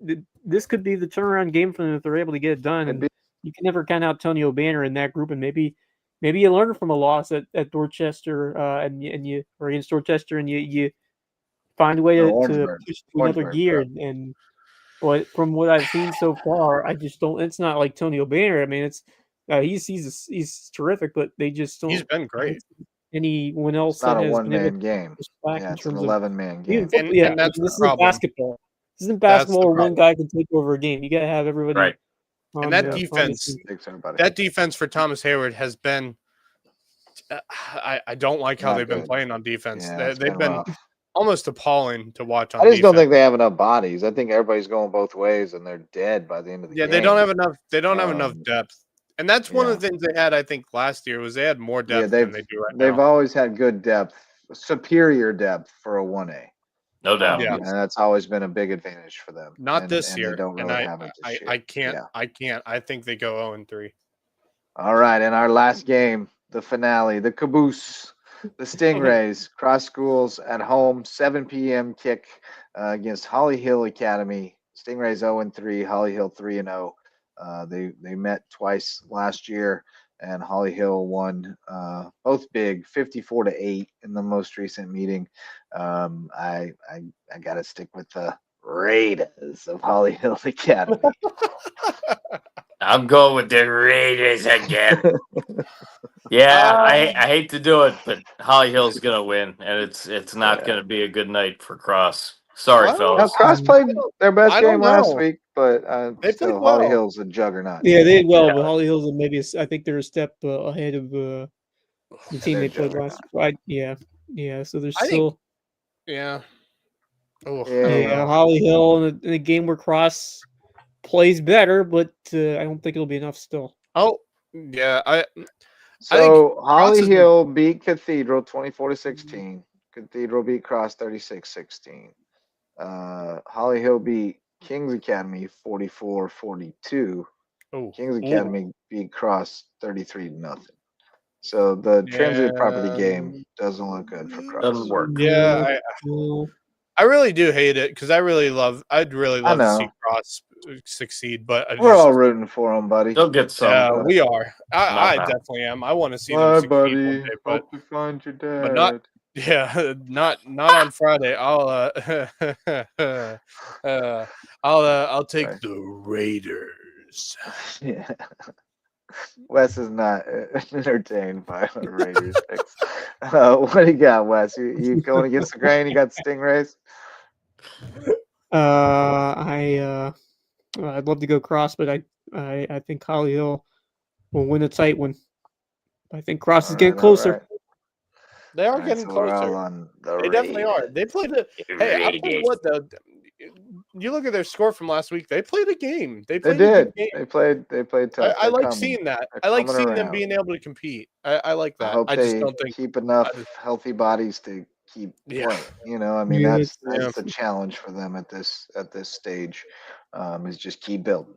this could be the turnaround game for them if they're able to get it done. And you can never count out Antonio Banner in that group. And maybe you learn from a loss at Dorchester and you or against Dorchester, and you find a way to push to another gear. And but from what I've seen so far, I just don't. It's not like Antonio Banner. I mean, it's he's terrific, but they just don't. He's been great. Anyone else? It's not a one-man game. Yeah, it's an 11-man game. And that's this isn't basketball. This isn't basketball where one guy can take over a game. You got to have everybody. Right. And that defense for Thomas Hayward has been. I don't like how they've been playing on defense. Yeah, they've been almost appalling to watch on I just defense. don't think they have enough bodies. I think everybody's going both ways, and they're dead by the end of the game. Yeah, they don't have enough. They don't have enough depth. And that's one of the things they had, I think, last year was they had more depth than they do right now. They've always had good depth, superior depth for a 1A. No doubt. And that's always been a big advantage for them. Not this year. They don't really have it this year. I can't. I think they go 0-3. All right, in our last game, the finale, the caboose, the Stingrays, cross schools at home, 7 p.m. kick against Holly Hill Academy. Stingrays 0-3, Holly Hill 3-0. They met twice last year, and Holly Hill won both big, 54-8 in the most recent meeting. I got to stick with the Raiders of Holly Hill Academy. I'm going with the Raiders again. Yeah, I hate to do it, but Holly Hill's gonna win, and it's not gonna be a good night for Cross. Sorry, fellas. Cross played their best game last week, but still, Holly Hill's a juggernaut. Yeah, they did well, but Holly Hill's I think they're a step ahead of the team they played last week. Yeah. So there's still. Yeah. Holly Hill in a game where Cross plays better, but I don't think it'll be enough still. Oh, yeah. Holly Hill beat Cathedral 24-16. Cathedral beat Cross 36-16. Holly Hill beat Kings Academy 44-42. Kings Academy beat Cross 33-0. So the transitive property game doesn't look good for Cross. Doesn't work. Yeah, I really do hate it because I'd really love to see Cross succeed, but we're all rooting for them, buddy. They'll get some. Yeah, we are. I definitely am. I want to see them succeed buddy. One day, but hope you find your dad. But not. Yeah, not on Friday. I'll take the Raiders. Yeah. Wes is not entertained by the Raiders picks. What do you got, Wes? You going against the grain? You got the Stingrays? I'd love to go Cross, but I think Holly Hill will win a tight one. I think Cross is getting closer. Right. They are getting closer. They definitely are. They played it. Hey, I'll tell you what, though. You look at their score from last week. They played a game. They did. They played tough. I like seeing that. I like seeing them being able to compete. I like that. I just don't think keep enough healthy bodies to keep playing. You know, I mean that's the challenge for them at this stage. Is just keep building.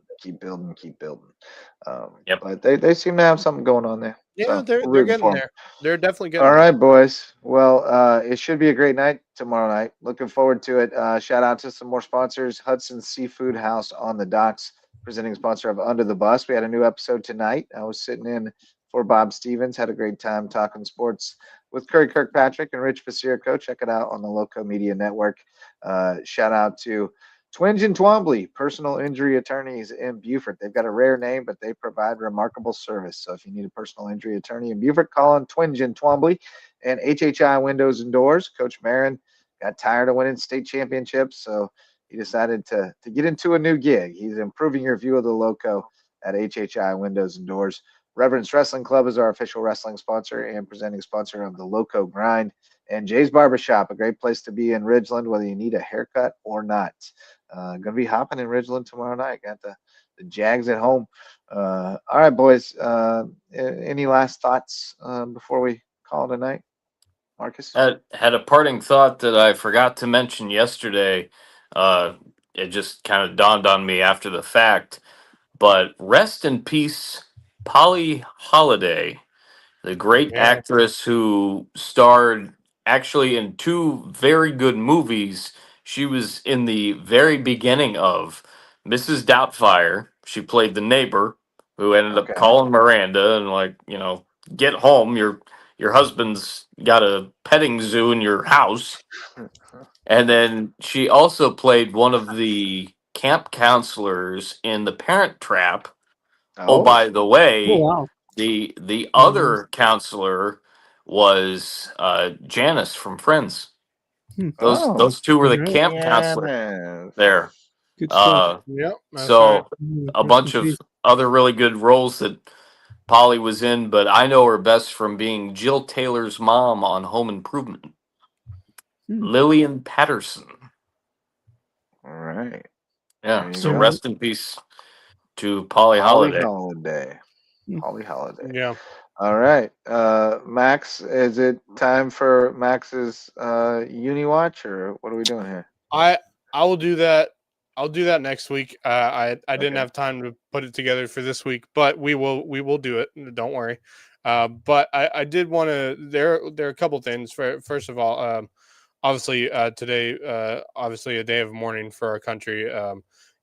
But they seem to have something going on there. Yeah, so they're getting there. They're definitely getting there. All right, boys. Well, it should be a great night tomorrow night. Looking forward to it. Shout out to some more sponsors. Hudson Seafood House on the Docks, presenting sponsor of Under the Bus. We had a new episode tonight. I was sitting in for Bob Stevens. Had a great time talking sports with Curry Kirkpatrick and Rich Basirico. Check it out on the Loco Media Network. Shout out to Twinge and Twombly, personal injury attorneys in Beaufort. They've got a rare name, but they provide remarkable service. So if you need a personal injury attorney in Beaufort, call on Twinge and Twombly. And HHI Windows and Doors. Coach Marin got tired of winning state championships, so he decided to get into a new gig. He's improving your view of the Loco at HHI Windows and Doors. Reverence Wrestling Club is our official wrestling sponsor and presenting sponsor of the Loco Grind. And Jay's Barbershop, a great place to be in Ridgeland, whether you need a haircut or not. Going to be hopping in Ridgeland tomorrow night. Got the Jags at home. All right, boys. Any last thoughts before we call it a night? Marcus? Had a parting thought that I forgot to mention yesterday. It just kind of dawned on me after the fact. But rest in peace, Polly Holiday, the great actress who starred actually in 2 very good movies. She was in the very beginning of Mrs. Doubtfire. She played the neighbor who ended up calling Miranda and like, get home. Your husband's got a petting zoo in your house. And then she also played one of the camp counselors in The Parent Trap. Oh, by the way, the other counselor was Janice from Friends. Those 2 were the camp counselors there. Good stuff. So a bunch of other really good roles that Polly was in, but I know her best from being Jill Taylor's mom on Home Improvement. Lillian Patterson. All right. Yeah. So rest in peace to Polly Holiday. Polly Holiday. Yeah. All right. Max, is it time for Max's uni watch, or what are we doing here? I will do that. I'll do that next week. I didn't have time to put it together for this week, but we will do it. Don't worry. But I did want to. There are a couple things. First of all, obviously today, obviously a day of mourning for our country.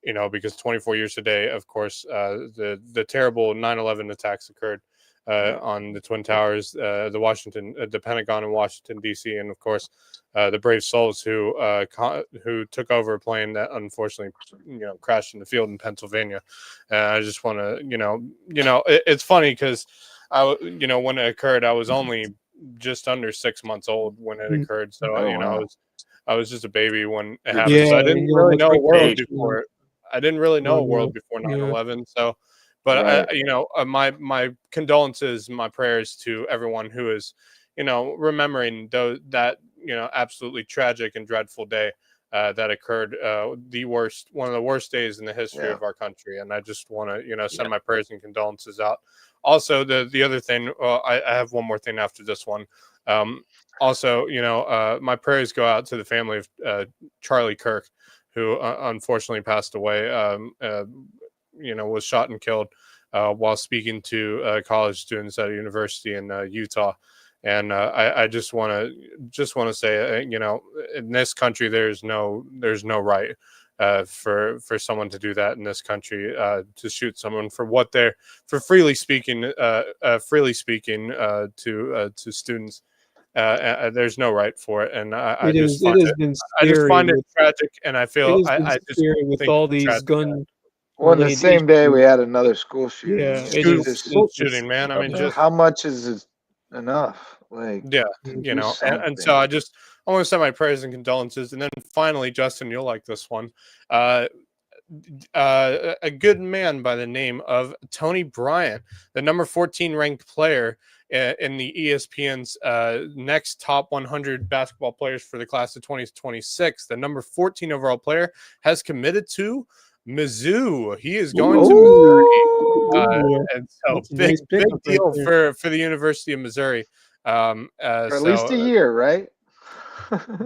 Because 24 years today, of course, the terrible 9/11 attacks occurred on the Twin Towers, the Pentagon in Washington D.C., and of course the brave souls who took over a plane that unfortunately crashed in the field in Pennsylvania. I just want to it's funny because when it occurred, I was only just under 6 months old when it occurred, so I was just a baby when it happened. So I didn't really know a world before it. I didn't really know a world before 9/11. So, but my condolences, my prayers to everyone who is, remembering that absolutely tragic and dreadful day that occurred, one of the worst days in the history of our country. And I just want to, send my prayers and condolences out. Also, the other thing, I have one more thing after this one. Also, my prayers go out to the family of Charlie Kirk, who unfortunately passed away, was shot and killed while speaking to college students at a university in Utah. And I just want to say, in this country, there's no right for someone to do that in this country, to shoot someone for freely speaking to students. There's no right for it, and I just find it tragic, and I feel I just scary with all these gun. Well, the same day we had another school shooting. Yeah, school shooting, man. I mean, just how much is enough? Like, and so I want to send my prayers and condolences, and then finally, Justin, you'll like this one. A good man by the name of Tony Bryant, the number 14 ranked player in the ESPN's next top 100 basketball players for the class of 2026. The number 14 overall player has committed to Mizzou. He is going to Missouri. And so big deal for the University of Missouri. For at least a year, right?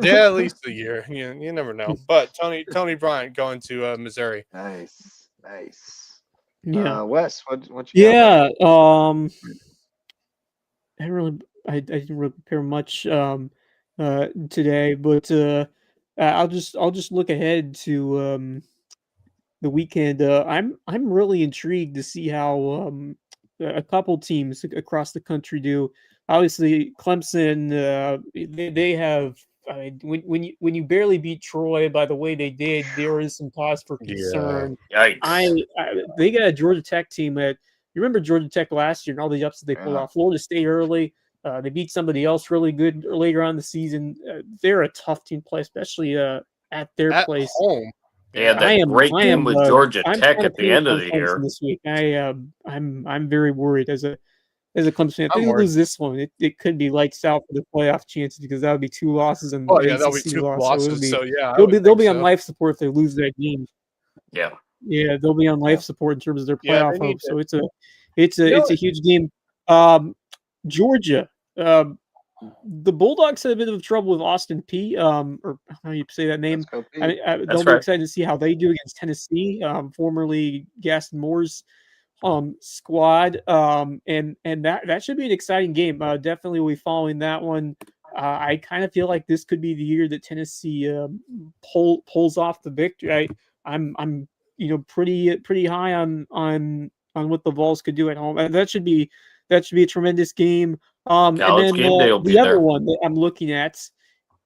Yeah, at least a year. You never know. But Tony Bryant going to Missouri. Nice. Yeah. Wes, what you got? I didn't really prepare much today, but I'll just look ahead to the weekend. I'm really intrigued to see how a couple teams across the country do. Obviously, Clemson, they have. I mean, when you barely beat Troy by the way they did, there is some cause for concern. Yikes! They got a Georgia Tech team that you remember Georgia Tech last year and all the upsets they pulled off. Florida State early. They beat somebody else really good later on in the season. They're a tough team to play, especially at their place. Home. They had I that am. great I game am. with Georgia I'm Tech kind of at the paying end of the Clemson year. this week. I'm very worried as a Clemson fan. If they I'm worried. lose this one, it could be lights out for the playoff chances because that would be 2 losses and Oh an yeah, that'll be ACC 2 loss. losses. So yeah, They'll be on life support if they lose that game. Yeah. Yeah, they'll be on life support in terms of their Yeah, playoff they need hopes. to. So it's a You know, it's a huge game. Georgia. The Bulldogs had a bit of trouble with Austin P. Or how you say that name. Let's go, Pete. They'll be excited to see how they do against Tennessee, formerly Gaston Moore's squad. And that should be an exciting game. Definitely we'll be following that one. I kind of feel like this could be the year that Tennessee pulls off the victory. I'm pretty high on what the Vols could do at home. That should be a tremendous game. And College then game day will be the other there. one that I'm looking at,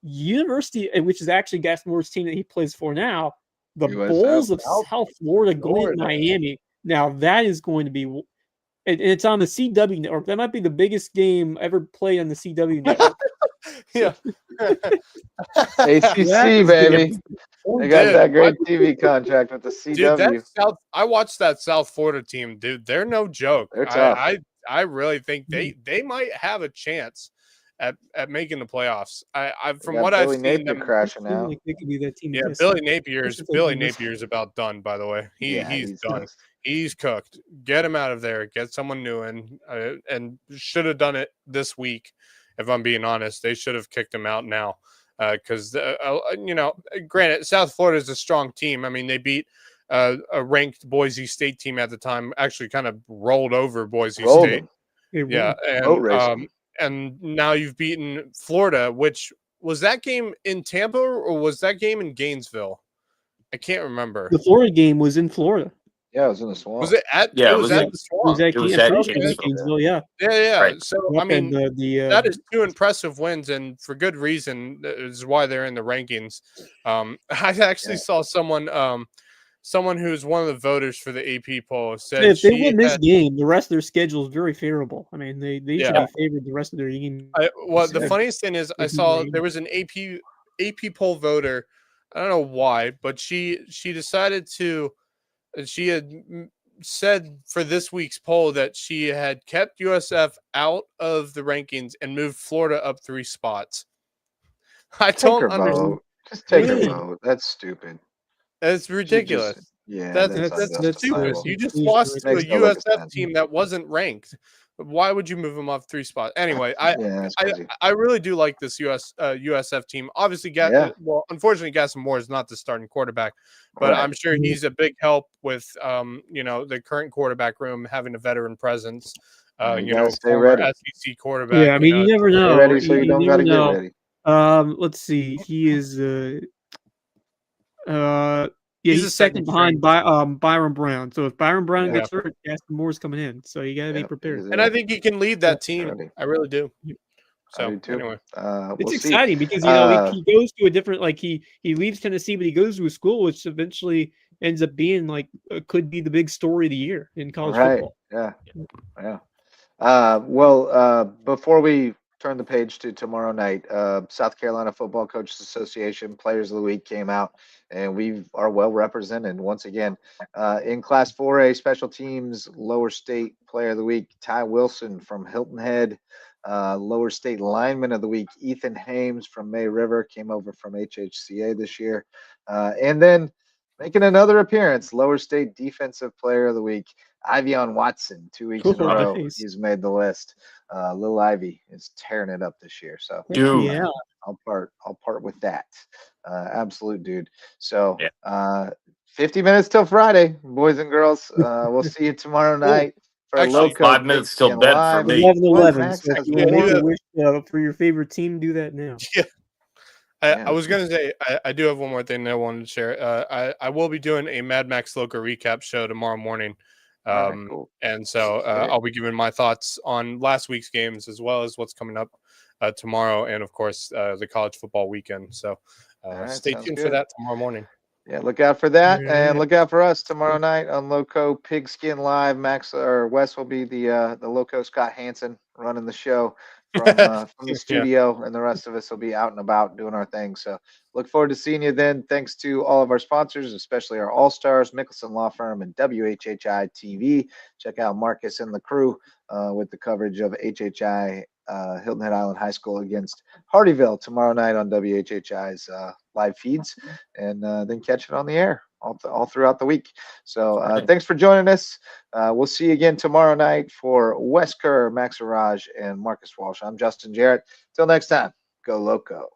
University, which is actually Gaston Moore's team that he plays for now, the USF. Bulls of South Florida going to Miami. Now that is going to be, it's on the CW network. That might be the biggest game ever played on the CW network. yeah. ACC, baby. They got that great TV contract with the CW. Dude, I watched that South Florida team, dude. They're no joke. They're tough. I really think they might have a chance at making the playoffs. From what I've seen them crashing out. They could be that team. Yeah, Billy Napier's about done, by the way. He's done. Toast. He's cooked. Get him out of there. Get someone new in. And should have done it this week. If I'm being honest, they should have kicked him out now. Because granted, South Florida is a strong team. I mean, they beat a ranked Boise State team at the time. Actually, kind of rolled over Boise State. Yeah, and now you've beaten Florida. Which was that game in Tampa or was that game in Gainesville? I can't remember. The Florida game was in Florida. Yeah, it was in the Swamp. Was it at? Yeah, it was at the Swamp. It was at Gainesville. Yeah. Yeah. Right. So I mean, that is 2 impressive wins, and for good reason. That is why they're in the rankings. I actually saw someone who's one of the voters for the AP poll said if they win this game, the rest of their schedule is very favorable. I mean, they should be favored the rest of their game. The funniest thing is I saw there was an AP poll voter. I don't know why, but she decided to. She had said for this week's poll that she had kept USF out of the rankings and moved Florida up 3 spots. I don't understand. Just take a vote. That's stupid. It's ridiculous. That's stupid. You just lost to a USF team that wasn't ranked. Why would you move them up 3 spots? Anyway, I really do like this USF team. Obviously, unfortunately, Gaston Moore is not the starting quarterback, but I'm sure he's a big help with the current quarterback room having a veteran presence. Former SEC quarterback. Yeah, I mean, you never know. Stay ready, so you don't got to get ready. Let's see. He is he's second behind Byron Brown. So if Byron Brown gets hurt, Gaston Moore's coming in. So you got to be prepared. And I think he can lead that team. I really do. So anyway, it's exciting because he goes to a different he leaves Tennessee, but he goes to a school which eventually ends up being could be the big story of the year in college football. Yeah. Before we turn the page to tomorrow night, South Carolina Football Coaches Association Players of the Week came out, and we are well represented once again. In Class 4A Special Teams Lower State Player of the Week, Ty Wilson from Hilton Head. Lower State Lineman of the Week, Ethan Hames from May River, came over from HHCA this year. And then making another appearance, Lower State Defensive Player of the Week, Ivion Watson, 2 weeks in a row. He's made the list. Little Ivy is tearing it up this year. So I'll part with that. Absolute dude. So 50 minutes till Friday, boys and girls. We'll see you tomorrow night. Actually, 5 minutes till bed for me. 11. So if you want to wish for your favorite team, do that now. Yeah. I was going to say, I do have one more thing that I wanted to share. I will be doing a Mad Max Loco recap show tomorrow morning. Cool. And so I'll be giving my thoughts on last week's games as well as what's coming up tomorrow. And, of course, the college football weekend. So stay tuned for that tomorrow morning. Yeah, look out for that, and look out for us tomorrow night on Loco Pigskin Live. Wes will be the Loco Scott Hansen running the show, from the studio, and the rest of us will be out and about doing our thing. So look forward to seeing you then. Thanks to all of our sponsors, especially our All-Stars, Mickelson Law Firm, and WHHI TV. Check out Marcus and the crew with the coverage of HHI Hilton Head Island High School against Hardyville tomorrow night on WHHI's live feeds, and then catch it on the air all throughout the week. So thanks for joining us. We'll see you again tomorrow night for Wes Kerr, Max Araj, and Marcus Walsh. I'm Justin Jarrett. Till next time, go Loco.